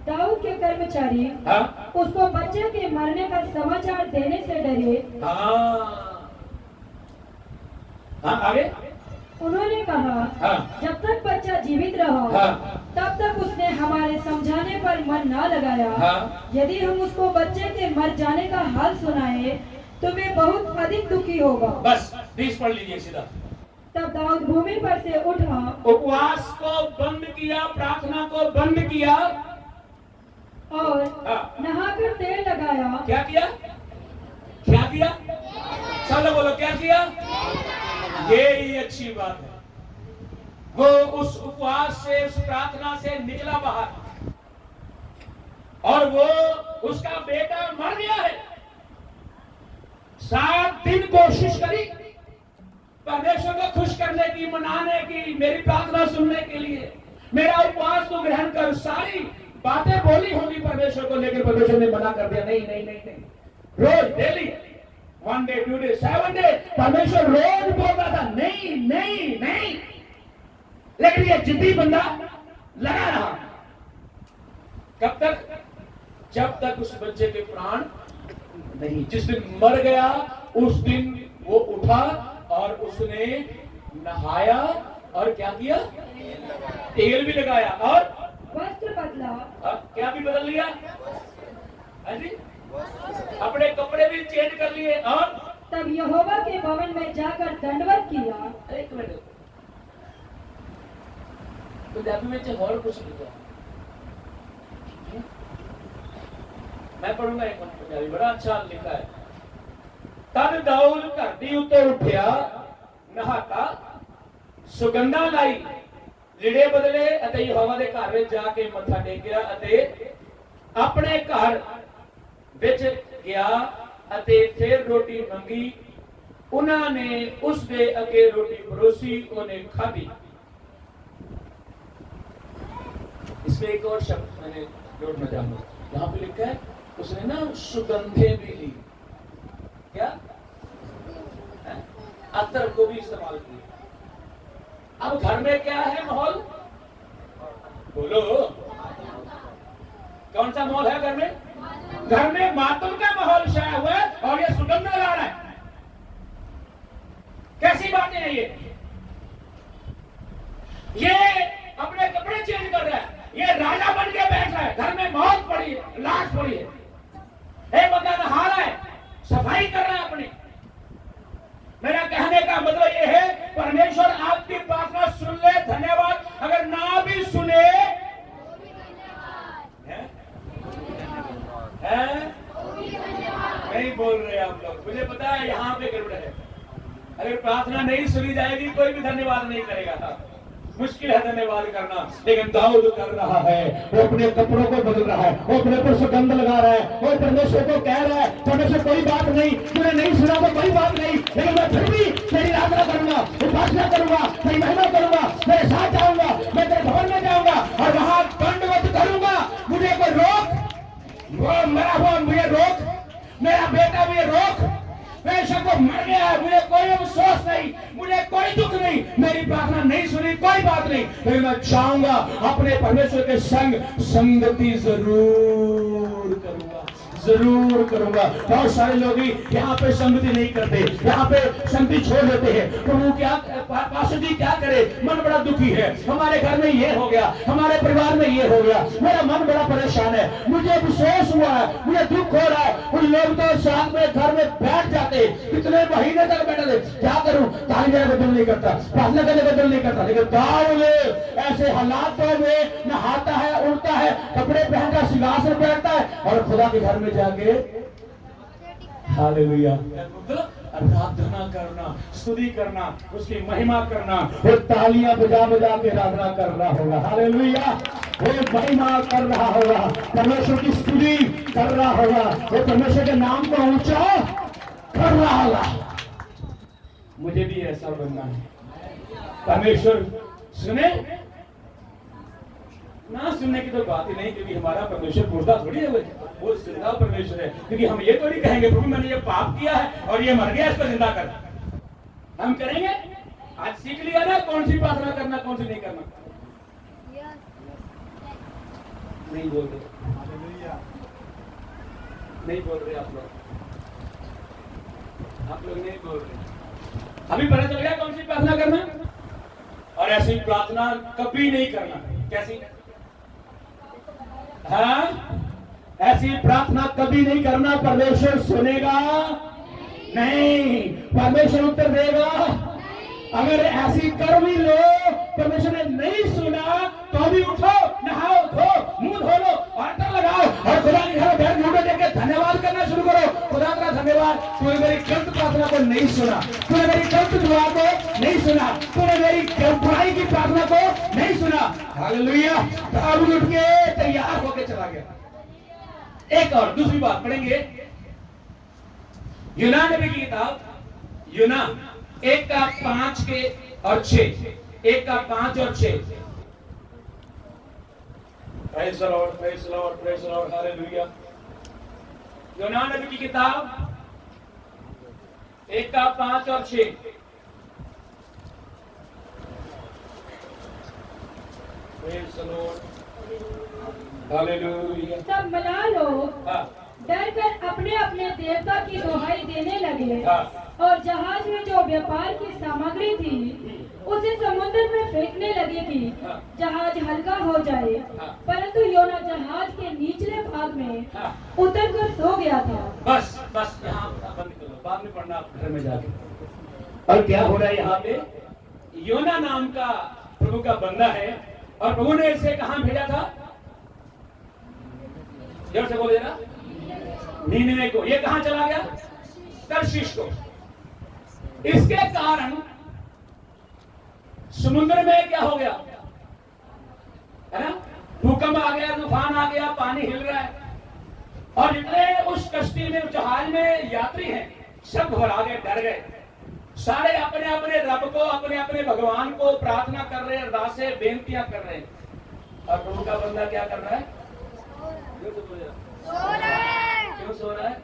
दाऊद के कर्मचारी हाँ, उसको बच्चे के मरने का समाचार देने से डरे। हाँ, हाँ, आगे। उन्होंने कहा, हाँ, जब तक बच्चा जीवित रहा हाँ, तब तक उसने हमारे समझाने पर मन न लगाया। हाँ, यदि हम उसको बच्चे के मर जाने का हाल सुनाए तो वे बहुत अधिक दुखी होगा। बस 20 पढ़ लीजिए सीधा। तब दाऊद भूमि पर से उठा, उपवास को बंद किया, प्रार्थना को बंद किया और हाँ। नहाकर तेल लगाया। क्या किया? क्या किया? सब लोग बोलो क्या किया? ये अच्छी बात है। वो उस उपवास से, उस प्रार्थना से निकला बाहर, और वो उसका बेटा मर गया है। 7 दिन कोशिश करी परमेश्वर को खुश करने की, मनाने की, मेरी प्रार्थना सुनने के लिए, मेरा उपवास को ग्रहण कर, सारी बातें बोली होगी परमेश्वर को, लेकिन परमेश्वर ने मना कर दिया। नहीं नहीं नहीं नहीं, रोज डेली 1 डे 2 डे 7 डे परमेश्वर रोज बोल रहा था नहीं नहीं नहीं, लेकिन ये जिद्दी बंदा लगा रहा। कब तक? जब तक उस बच्चे के प्राण नहीं। जिस दिन मर गया उस दिन वो उठा और उसने नहाया और क्या किया? तेल भी लगाया और वस्त्र बदला। क्या भी बदल लिया? हाँ जी, अपने कपड़े भी चेंज कर लिए और तब यहोवा के भवन में जाकर दंडवत किया। एक मिनट, पंजाबी में और कुछ लिखा, मैं पढ़ूंगा एक मिनट पंजाबी, बड़ा अच्छा लिखा है। तद दाऊद धरती उत्ते उठिया, नहाता, सुगंधा लाई, लीड़े बदले ਅਤੇ ਯਹੋਵਾ ਦੇ ਘਰ ਵਿੱਚ ਜਾ ਕੇ ਮੱਥਾ ਟੇਕਿਆ ਅਤੇ ਆਪਣੇ ਘਰ ਵਿੱਚ ਗਿਆ ਅਤੇ ਫਿਰ ਰੋਟੀ ਮੰਗੀ। ਉਹਨਾਂ ਨੇ ਉਸ ਦੇ ਅੱਗੇ ਰੋਟੀ ਪਰੋਸੀ, ਉਹਨੇ ਖਾਧੀ। इसमें एक और शब्द मैंने जोड़ना चाहूंगा, यहाँ पे लिखा है उसने ना सुगंधे भी ली। क्या? अतर को भी इस्तेमाल किया। अब घर में क्या है माहौल? बोलो, कौन सा माहौल है घर में? घर में मातम का माहौल छाया हुआ है और ये सुगंध लगा रहा है। कैसी बातें हैं ये अपने कपड़े चेंज कर रहा है, ये राजा बन के बैठ रहा है, घर में मौत पड़ी है, लाश पड़ी है, एक बंदा नहा रहा है, सफाई कर रहा है अपनी। मेरा कहने का मतलब ये है, परमेश्वर आपकी प्रार्थना सुन ले, धन्यवाद। अगर ना भी सुने नहीं बोल रहे आप लोग, मुझे पता है यहाँ पे गड़बड़ है। अगर प्रार्थना नहीं सुनी जाएगी कोई भी धन्यवाद नहीं करेगा। मुश्किल है धन्यवाद करना, लेकिन दाऊद कर रहा है। वो अपने कपड़ों को बदल रहा है, वो अपने पर सुगंध लगा रहा है, वो परमेश्वर को कह रहा है, परमेश्वर कोई बात नहीं, तुमने नहीं सुना तो कोई बात नहीं, लेकिन मैं फिर भी तेरी आराधना करूंगा, उपासना करूंगा, तेरी महिमा करूंगा, मेरे साथ जाऊंगा, मैं तेरे भवन में जाऊंगा और वहां दंडवत करूंगा। मुझे कोई रोक, वो मरा हुआ मुझे रोक, मेरा बेटा मुझे रोक, बेशक वो मर गया है, मुझे कोई अफसोस नहीं, मुझे कोई दुख नहीं, मेरी प्रार्थना नहीं सुनी कोई बात नहीं, लेकिन मैं चाहूंगा अपने परमेश्वर के संग संगति जरूर करूंगा, जरूर करूंगा। बहुत सारे लोग यहाँ पे संगति नहीं करते, यहाँ पे संगति छोड़ देते हैं। प्रभु क्या, पास्टर जी क्या करे, मन बड़ा दुखी है, हमारे घर में ये हो गया, हमारे परिवार में ये हो गया, मेरा मन बड़ा परेशान है, मुझे अफसोस हुआ है, मुझे दुख हो रहा है। उन लोग तो साथ में घर में बैठ जाते, कितने महीने तक बैठे थे, क्या करूं, ताली मेरा बदल नहीं करता, प्रार्थना करने बदल नहीं करता। लेकिन दाऊद ऐसे हालातों में नहाता है, उड़ता है, कपड़े पहनकर सिंहासन पर बैठता है और खुदा के घर में जाके हालेलुया आराधना करना, स्तुति करना, उसकी महिमा करना, वो तालियां बजा बजा के आराधना कर रहा होगा। हालेलुया, वो महिमा कर रहा होगा, परमेश्वर की स्तुति कर रहा होगा, वो परमेश्वर के नाम को ऊंचा कर रहा होगा। मुझे भी ऐसा बनना है। परमेश्वर सुने ना, सुनने की तो बात ही नहीं, क्योंकि हमारा परमेश्वर मुर्दा थोड़ी है, वो जिंदा परमेश्वर है। क्योंकि हम ये तो नहीं कहेंगे प्रभु मैंने ये पाप किया है और ये मर गया, इसको जिंदा कर। हम करेंगे। आज सीख लिया ना कौन सी प्रार्थना करना, कौन सी नहीं करना। नहीं बोल रहे, नहीं बोल रहे आप लोग नहीं बोल रहे। अभी पता चल गया कौन सी प्रार्थना करना, और ऐसी प्रार्थना कभी नहीं करना। कैसी? हाँ, ऐसी प्रार्थना कभी नहीं करना। परमेश्वर सुनेगा नहीं, परमेश्वर उत्तर देगा। अगर ऐसी कर भी लो, परमेश्वर ने नहीं सुना तो अभी उठो, नहाओ, धो, मुंह धो लो, आटा लगाओ और खुदा की घर बैठ घूमने देके धन्यवाद करना शुरू करो। खुदा तेरा धन्यवाद, तूने मेरी गलत प्रार्थना को नहीं सुना, तूने मेरी गलत दुआ को नहीं सुना, तूने मेरी बुराई की प्रार्थना को नहीं सुना। हालेलुया। अब उठ के तैयार होके चला गया। एक और दूसरी बात पढ़ेंगे, यूना नबी की किताब, यूना 1:5 और 6, 1:5 और 6। Praise the Lord, praise the Lord, praise the Lord, hallelujah. यूना नबी की किताब 1:5 और 6। Praise the Lord, hallelujah. तब मलाह लोग हाँ, डर कर अपने अपने देवता की दुहाई देने लगे हाँ। और जहाज में जो व्यापार की सामग्री थी उसे समुद्र में फेंकने लगे कि हाँ। जहाज हल्का हो जाए। हाँ। परंतु योना जहाज के निचले भाग में हाँ। उतर कर सो गया था। बस बस यहाँ बंद कर लो, बाद में पढ़ना आप घर में जाके। और क्या हो रहा है यहाँ पे? योना नाम का प्रभु का बंदा है, और प्रभु ने इसे कहां भेजा था? जोर से बोले ना, नीनवे को। ये कहां चला गया? तर्शीश को। इसके कारण समुद्र में क्या हो गया है ना, भूकंप आ गया, तूफान आ गया, पानी हिल रहा है, और जितने उस कश्ती में, जहाज में यात्री हैं, सब घबरा गए, डर गए। सारे अपने अपने रब को, अपने अपने भगवान को प्रार्थना कर रहे हैं, अरदासें बेनतियां कर रहे हैं। और प्रभु का बंदा क्या कर रहा है? क्यों सो रहा है?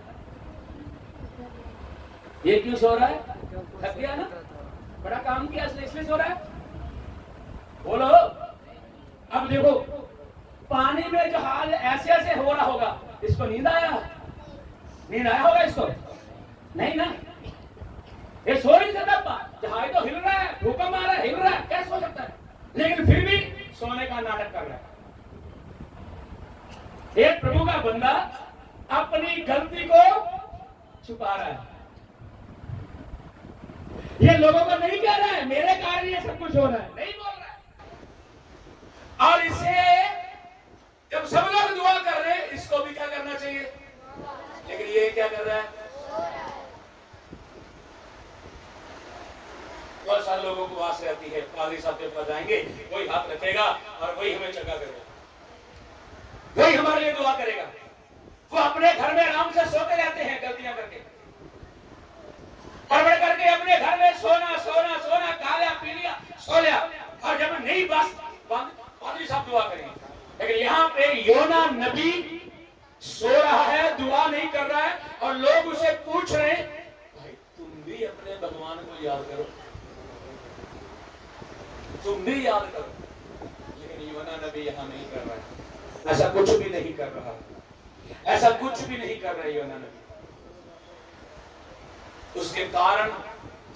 ये क्यों सो रहा है? थक गया ना, बड़ा काम किया इसलिए सो रहा है। बोलो। अब देखो, पानी में जहाज ऐसे ऐसे हो रहा होगा, इसको नींद आया? नींद आया होगा इसको? नहीं ना, ये सो नहीं सकता। जहाज तो हिल रहा है, भूकंप आ रहा है, हिल रहा है, कैसे सो सकता है? लेकिन फिर भी सोने का नाटक कर रहा है। एक प्रभु का बंदा अपनी गलती को छुपा रहा है। ये लोगों को नहीं कह रहा है मेरे कारण ये सब कुछ हो रहा है, नहीं बोल रहा है। और इसे जब सब लोग दुआ कर रहे हैं, इसको भी क्या करना चाहिए, लेकिन ये क्या कर रहा है? बहुत सारे लोगों को आस रहती है, पादरी साहब के पास जाएंगे, कोई हाथ रखेगा और वही हमें चंगा करेगा, वही हमारे लिए दुआ करेगा। वो अपने घर में आराम से सोते रहते हैं, गलतियां करके, गड़बड़ करके अपने घर में सोना सोना सोना, खा लिया, पी लिया, सो लिया, और जब नहीं बस पादरी साहब दुआ करेंगे। लेकिन यहाँ पे योना नबी सो रहा है, दुआ नहीं कर रहा है, और लोग उसे पूछ रहे हैं, भाई तुम भी अपने भगवान को याद करो, तुम भी याद करो। लेकिन योना नबी यहाँ नहीं कर रहा है, ऐसा कुछ भी नहीं कर रहा, ऐसा कुछ भी नहीं कर रहा योना नबी। उसके कारण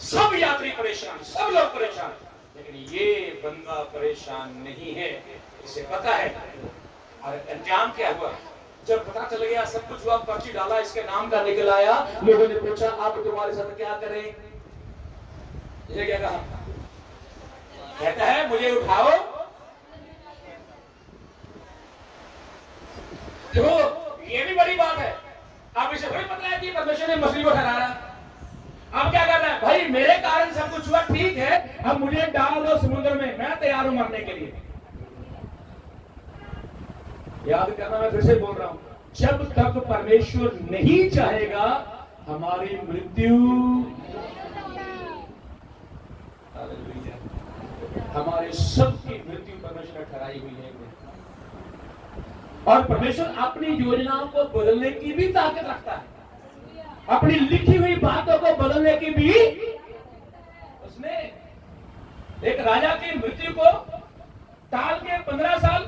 सब यात्री परेशान, सब लोग परेशान, लेकिन ये बंदा परेशान नहीं है, इसे पता है। और अंजाम क्या हुआ? जब पता चल गया, सब कुछ हुआ, पर्ची डाला, इसके नाम का निकल आया, लोगों ने पूछा आप तुम्हारे साथ क्या करें? ये क्या कहा? कहता है मुझे उठाओ। देखो ये भी बड़ी बात है, आप इसे थोड़ी पता है कि परमेश्वर ने मछली को ठहराया। अब क्या कर रहा है? भाई मेरे कारण सब कुछ हुआ, ठीक है, अब मुझे डाल दो समुद्र में, मैं तैयार हूं मरने के लिए। याद करना, मैं फिर से बोल रहा हूं, जब तक परमेश्वर नहीं चाहेगा हमारी मृत्यु, हमारे सबकी मृत्यु परमेश्वर ने ठहराई हुई है। और परमेश्वर अपनी योजनाओं को बदलने की भी ताकत रखता है, अपनी लिखी हुई बातों को बदलने की भी एक राजा की मृत्यु को टाल के 15 साल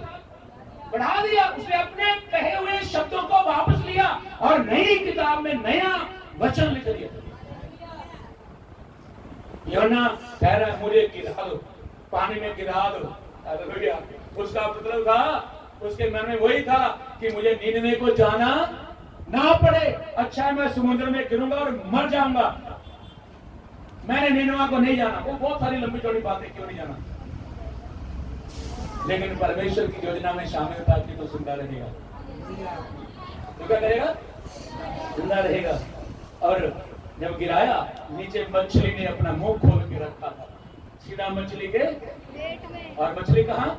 बढ़ा दिया। उसने अपने कहे हुए शब्दों को वापस लिया और नई किताब में नया वचन लिख दिया। योना कह रहा है मुझे गिरा दो, पानी में गिरा दो। हालेलुया। उसका मतलब था, उसके मन में वही था कि मुझे नीनवे को जाना ना पड़े। अच्छा है मैं समुद्र में गिरूंगा और मर जाऊंगा, मैंने नीनवा को नहीं जाना। वो बहुत सारी लंबी चौड़ी बातें, क्यों नहीं जाना, लेकिन परमेश्वर की योजना में शामिल था कि तो जिंदा रहेगा। तो क्या करेगा? जिंदा रहेगा। और जब गिराया, नीचे मछली ने अपना मुंह खोल के रखा था, सीधा मछली के पेट में। और मछली कहाँ?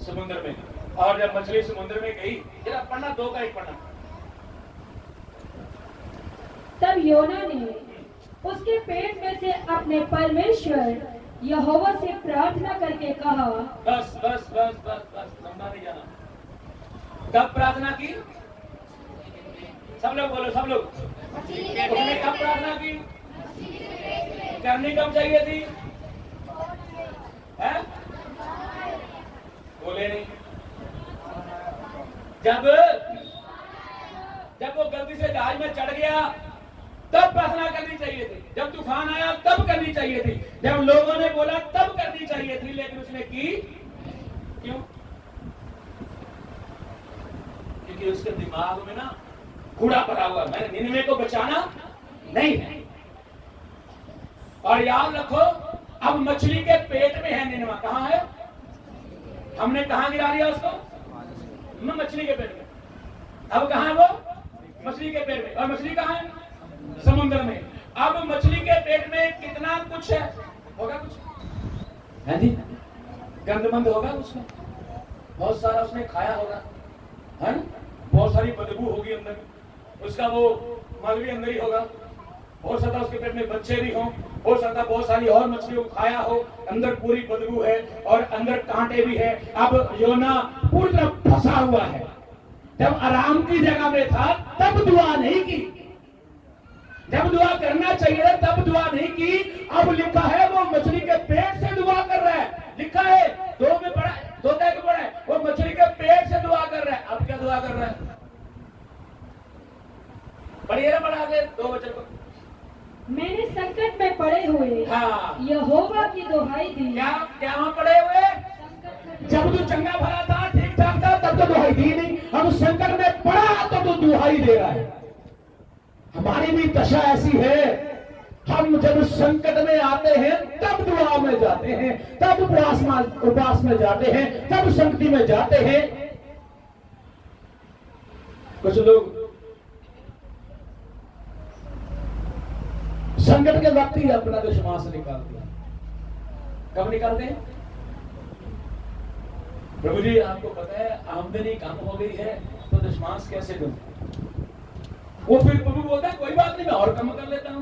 समुद्र में। और जब मछली समुद्र में गई, जरा पढ़ना, 2 का 1 पढ़ना। तब योना ने उसके पेट में से अपने परमेश्वर यहोवा से प्रार्थना करके कहा। बस बस बस बस बस, लंबा नहीं जाना। कब प्रार्थना की? सब लोग बोलो, सब लोग। उसने कब प्रार्थना की? करनी कब चाहिए थी? है? बोले नहीं। जब वो गलती से जहाज में चढ़ गया तब प्रार्थना करनी चाहिए थी। जब तूफान आया तब करनी चाहिए थी। जब लोगों ने बोला तब करनी चाहिए थी, लेकिन उसने की क्यों? क्योंकि उसके दिमाग में ना कूड़ा भरा हुआ, मैंने निनवे को बचाना नहीं है। और याद रखो, अब मछली के पेट में है निनवा। कहां है? हमने कहां गिरा दिया उसको? मछली के पेट में। अब कहां है वो? मछली के पेट में। और मछली कहां है? समुद्र में। अब मछली के पेट में कितना कुछ है, होगा कुछ है जी, गंदमंद होगा उसमें, बहुत सारा उसने खाया होगा, है ना? बहुत सारी बदबू होगी अंदर, उसका वो मल भी अंदर ही होगा। हो सकता उसके पेट में बच्चे भी हों, हो सकता बहुत सारी और मछलियों को खाया हो, अंदर पूरी बदबू है और अंदर कांटे भी है। अब योना पूरी तरह फंसा हुआ है। जब आराम की जगह में था तब दुआ नहीं की, जब दुआ करना चाहिए तब दुआ नहीं की। अब लिखा है वो मछली के पेट से दुआ कर रहा है। लिखा है 2 में पढ़ा, 2 तक पढ़ा है, वो मछली के पेट से दुआ कर रहा है। अब क्या दुआ कर रहा है? पढ़िए ना, पढ़ा दे 2 वचन को। मैंने संकट में पड़े हुए हाँ, यहोवा की दुहाई दी। क्या वहां पड़े हुए? जब तू चंगा भला था, ठीक ठाक था, तब तो दुहाई दी नहीं। अब संकट में पड़ा तो तू दुहाई दे रहा है। हमारी भी दशा ऐसी है, हम जब संकट में आते हैं तब दुआ में जाते हैं, तब उपवास में जाते हैं, तब संगति में जाते हैं। कुछ लोग संकट के वक्त ही अपना विश्वास निकालते हैं। कब निकालते हैं? प्रभु जी आपको पता है आमदनी कम हो गई है तो दशमांश कैसे दूं? वो फिर प्रभु बोलता है कोई बात नहीं, मैं और कम कर लेता हूं।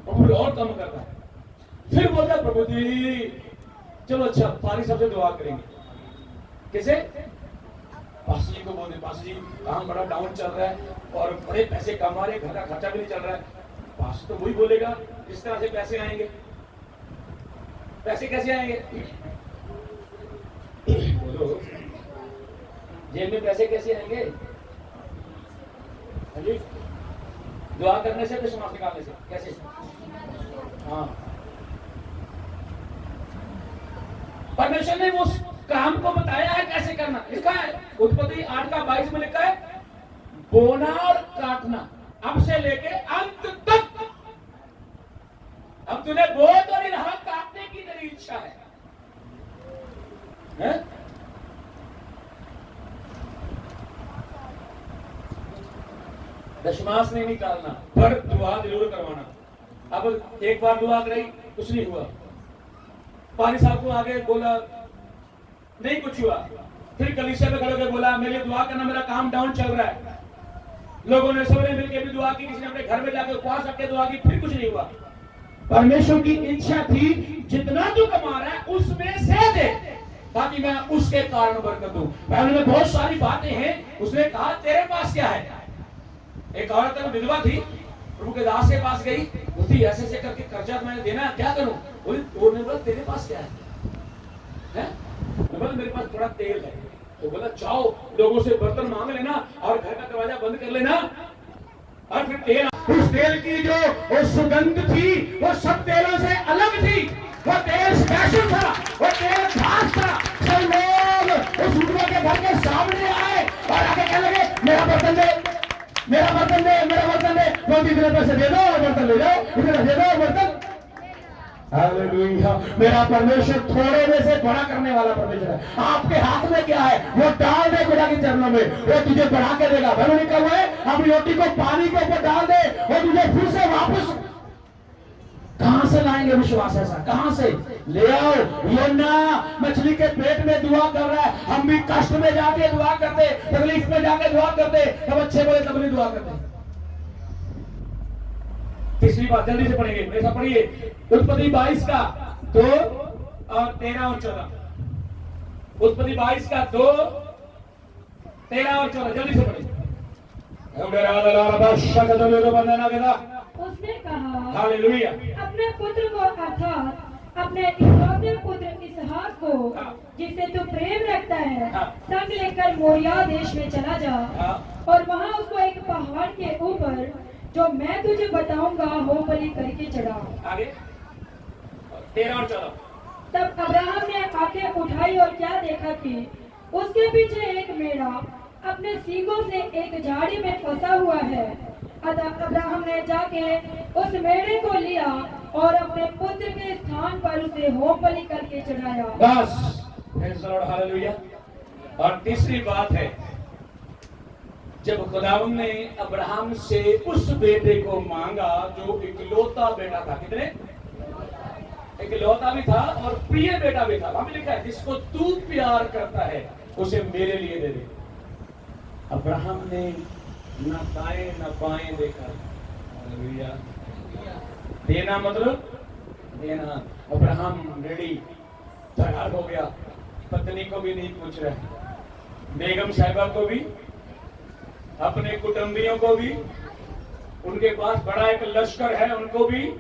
प्रभु और कम करता है, फिर बोलता है प्रभु जी चलो अच्छा पारी सबसे दुआ करेंगे। किसे? पास जी को बोलते, पास जी काम बड़ा डाउन चल रहा है और बड़े पैसे कमा रहे, घर का खर्चा भी नहीं चल रहा है। पास तो वही बोलेगा इस तरह से पैसे आएंगे। पैसे कैसे आएंगे? बोलो, जेब में पैसे कैसे आएंगे? जी दुआ करने से, विश्वास निकालने से। कैसे? हाँ, परमेश्वर ने उस काम को बताया है कैसे करना। लिखा है उत्पत्ति 8 का 22 में लिखा है बोना और काटना अब से लेके अंत तक। अब तूने बो तो नहीं रहा, काटने की तेरी इच्छा है? दशमांश नहीं निकालना, पर दुआ जरूर करवाना। अब एक बार दुआ कराई, कुछ नहीं हुआ। पानी साहब को आगे बोला, नहीं कुछ हुआ। फिर कलीसिया में खड़े होकर बोला मेरे लिए दुआ करना, मेरा काम डाउन चल रहा है। लोगों ने सबने मिलकर भी दुआ की, किसी ने अपने घर में जाकर उपवास रख के दुआ की, फिर कुछ नहीं हुआ। परमेश्वर की इच्छा थी जितना तू कमा रहा है उसमें से दे, ताकि मैं उसके कारण बरकत दूं। बाइबल में बहुत सारी बातें हैं। उसने कहा तेरे पास क्या है? एक औरत विधवा थी, प्रभु के दास के पास गई, बुद्धि ऐसे ऐसे करके कर्जा मैंने देना है, क्या करूं? बोले बोला तेरे पास क्या है? बोला मेरे पास थोड़ा तेल है। तो बोला जाओ लोगों से बर्तन मांग लेना और घर का दरवाजा बंद कर लेना और फिर तेल, उस तेल की जो वो सुगंध थी वो सब तेलों से अलग थी। वो तेल स्पेशल था, वो तेल खास था। सब लोग उस विधवा के घर के सामने आए और आके कहने लगे मेरा बर्तन दे, मेरा बर्तन दे, मेरा बर्तन दे। तो इतने पैसे दे दो और बर्तन ले जाओ, इतने दे दो और बर्तन। हालेलुया। मेरा परमेश्वर थोड़े में से बड़ा करने वाला परमेश्वर है। आपके हाथ में क्या है वो डाल दे खुदा के चरणों में, वो तुझे बढ़ा के देगा। भैया निकल हुए अपनी रोटी को पानी के ऊपर डाल दे, वो तुझे फिर से वापस। कहां से लाएंगे विश्वास ऐसा? कहां से ले आओ? योना मछली के पेट में दुआ कर रहा है, हम भी कष्ट में जाके दुआ करते, तकलीफ में जाके दुआ करते, तब अच्छे बोले तब नहीं दुआ करते। तीसरी बात जल्दी से पढ़ेंगे, ऐसा पढ़िए उत्पत्ति 22 का 2 और 13 और 14। उत्पत्ति 22 का 2, 13 और 14 जल्दी से पढ़िए। उसने कहा हालेलुया। अपने पुत्र को अर्थात अपने इकलौते पुत्र इसहाक को जिससे तू प्रेम रखता है संग लेकर मोरिया देश में चला जा और वहां उसको एक पहाड़ के ऊपर जो मैं तुझे बताऊंगा होम बलि करके चढ़ा। आगे 13 और 14। तब अब्राहम ने आंखें उठाई और क्या देखा कि उसके पीछे एक मेढ़ा अपने सींगों से एक झाड़ी में फंसा हुआ है। अतः अब्राहम ने जाके उस मेढ़े को लिया और अपने पुत्र के स्थान पर उसे होम बलि करके चढ़ाया। बस, प्रेज़ द लॉर्ड, हालेलुया। और तीसरी बात है जब खुदावंद ने अब्राहम से उस बेटे को मांगा जो इकलौता बेटा था। कितने? इकलौता भी था और प्रिय बेटा भी था। वहां भी लिखा है जिसको तू प्यार करता है उसे मेरे लिए दे दे। अब्राहम ने न दाएं न बाएं देखा। हालेलुया। देना मतलब देना। अब्राहम रेडी तैयार हो गया, पत्नी को भी नहीं पूछ रहे, बेगम साहिबा को भी, अपने कुटुंबियों को भी, उनके पास बड़ा एक लश्कर है उनको भी,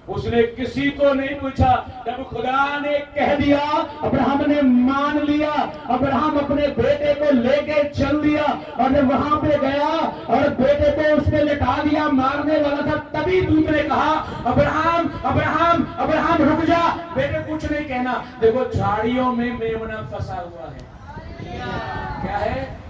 उसने किसी को नहीं पूछा। जब खुदा ने कह दिया अब्राहम ने मान लिया। अब्राहम अपने बेटे को लेके चल दिया और जब वहां पे गया और बेटे को उसने लिटा दिया, मारने वाला था, तभी दूत ने कहा अब्राहम अब्राहम अब्राहम रुक जा। बेटे कुछ नहीं कहना, देखो झाड़ियों में मेमना फंसा हुआ है। क्या है?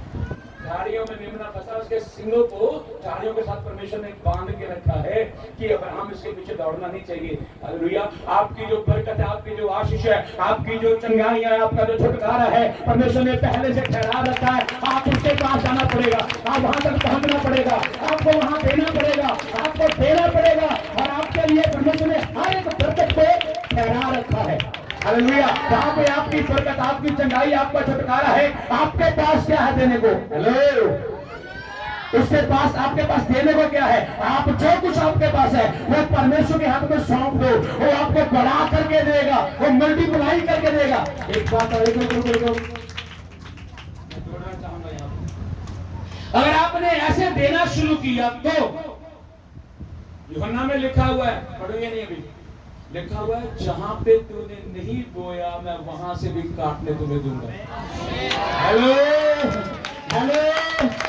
झाड़ियों में मेमना फंसा, उसके सिंगों को झाड़ियों के साथ परमेश्वर ने बांध के रखा है कि अब्राहम इसके पीछे दौड़ना नहीं चाहिए। हालेलुया। आपकी जो बरकत है, आपकी जो आशीष है, आपकी जो चंगाई है, आपका जो छुटकारा है, परमेश्वर ने पहले से ठहरा रखा है। आप उसके पास जाना पड़ेगा, आप वहां तक पहुंचना पड़ेगा, आपको वहां देना पड़ेगा, आपको देना पड़ेगा और आपके लिए परमेश्वर ने हर एक बरकत को ठहरा रखा है। हालेलुया। जहां पे आपकी बरकत, आपकी चंगाई, आपका छुटकारा है, आपके पास क्या है देने को? हेलो, उसके पास, आपके पास देने को क्या है? आप जो कुछ आपके पास है वो परमेश्वर के हाथ में सौंप दो, वो आपको बढ़ा करके देगा, वो मल्टीप्लाई करके देगा। एक बात और जोड़ना चाहूंगा यहाँ पे। अगर आपने ऐसे देना शुरू किया तो यूहन्ना में लिखा हुआ है, पढ़ोगे नहीं अभी, लिखा हुआ है जहां पे तूने नहीं बोया मैं वहां से भी काटने तुम्हें दूंगा। हेलो हेलो,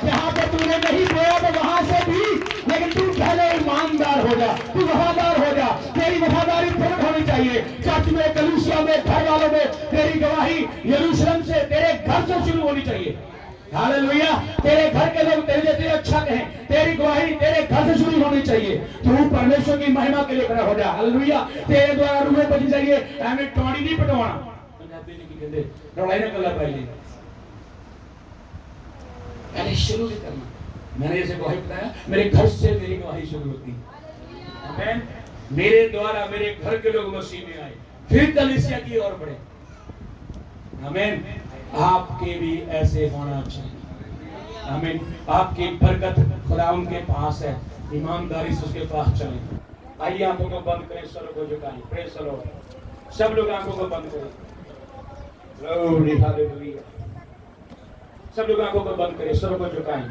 जहां पे तूने नहीं बोया मैं वहां से भी, लेकिन तू पहले ईमानदार हो जा, तू वफादार हो जा। तेरी वफादारी प्रकट होनी चाहिए चर्च में, कलीसिया में, घर वालों में। तेरी गवाही यरूशलेम से, तेरे घर से शुरू होनी चाहिए। हालेलुया। तेरे घर के लोग तेरे लिए अच्छा कहें, तेरी गवाही तेरे घर से शुरू होनी चाहिए। तू परमेश्वर की महिमा के लिए खड़ा हो जा। हालेलुया। तेरे द्वारा रूहें बची चाहिए, हमें टोड़ी नहीं पटवाना। पंजाबी जी की कहते लड़ाई ना कला पाई, पहले शुरू नहीं करना। मैंने जैसे गवाही बताया, मेरे घर से मेरी गवाही शुरू होती है। आमीन। मेरे द्वारा मेरे घर के लोग मसीह में आए, फिर कलीसिया की ओर बढ़े। आमीन। आपके भी ऐसे होना चाहिए। आमीन। आपकी बरकत खुदा उनके पास है, ईमानदारी से उसके पास चलें। आइए आंखों को बंद करें, सरों को झुकाएं। Praise the Lord. सब लोग आंखों को बंद करें। Glory hallelujah. सब लोग आंखों को बंद करें, सरों को झुकाएं।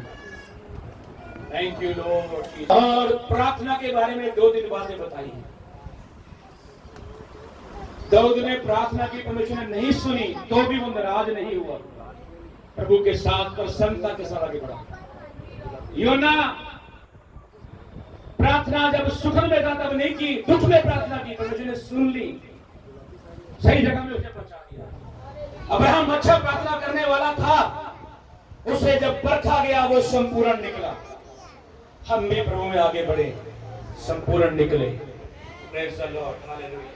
Thank you Lord. और प्रार्थना के बारे में 2-3 बातें बताई हैं। दाऊद ने प्रार्थना की, परमेश्वर ने नहीं सुनी तो भी वो नाराज नहीं हुआ, प्रभु के साथ प्रसन्नता के साथ आगे बढ़ा। योना प्रार्थना जब सुख में था तब नहीं की, दुख में प्रार्थना की, परमेश्वर ने सुन ली, सही जगह में उसे पहुंचा दिया। अब्राहम अच्छा प्रार्थना करने वाला था, उसे जब परखा गया वो संपूर्ण निकला। हम भी प्रभु में आगे बढ़े, संपूर्ण निकले। Praise the Lord, hallelujah.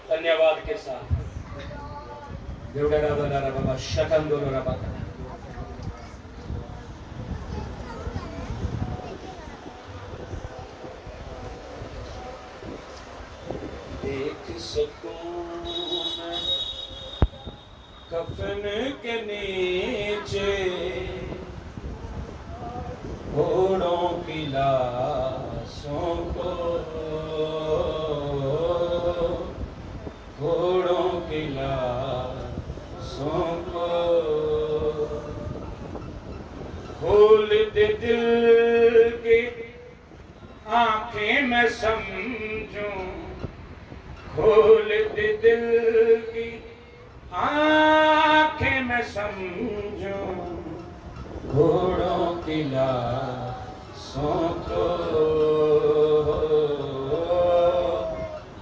धन्यवाद के साथ बाबा शकन दोनों रबा। देख सकूं मैं कफन के नीचे घोड़ों की लाशों को, घोड़ों की लाशों को। खोल दे दिल की आंखें मैं समझूं, खोल दे दिल की आंखें मैं समझूं, घोड़ों की लाशों को,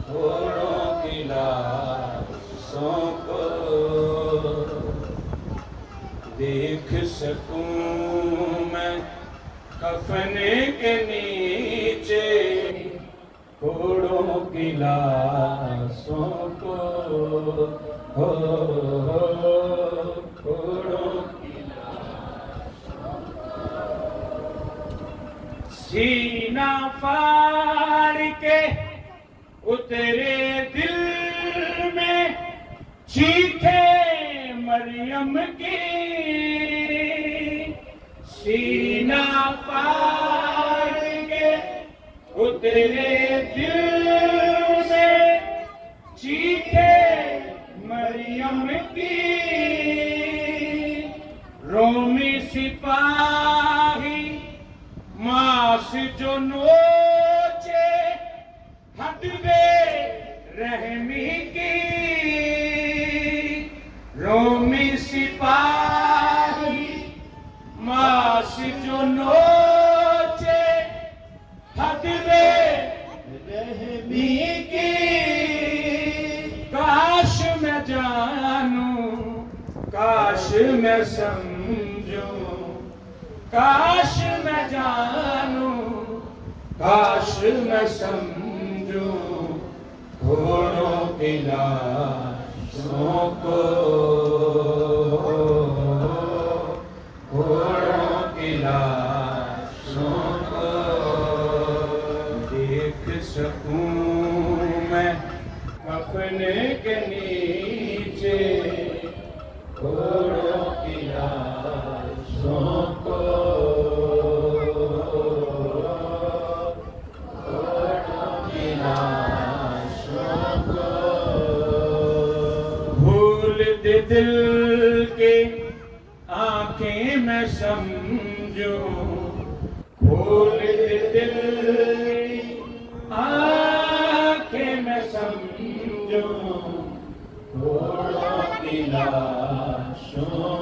घोड़ों की लाशों को। देख सकूं मैं कफन के नीचे घोड़ों की लाशों को, घोड़ों की लाशों को। सीना फाड़ के उतरे दिल में चीखे मरियम की, सीना फाड़ के उतरे दिल में चीखे मरियम की। रोमी सिपाही मांस जो नोचे हटवे रहमी की, रोमी सिपाही मांस जो नोचे हटवे रहमी की। काश मैं जानूं, काश मैं समझूं, काश मैं जानूं, काश मैं समझूं, घोड़ों की लाशों को, घोड़ों की लाशों को। देख सकूं मैं कफन के नीचे घोड़ों की लाशों को, घोड़ों की लाशों को। भूल दे दिल के आंखें मैं समझूं, भूल दे दिल आंखें मैं समझूं, घोड़ों की लाशों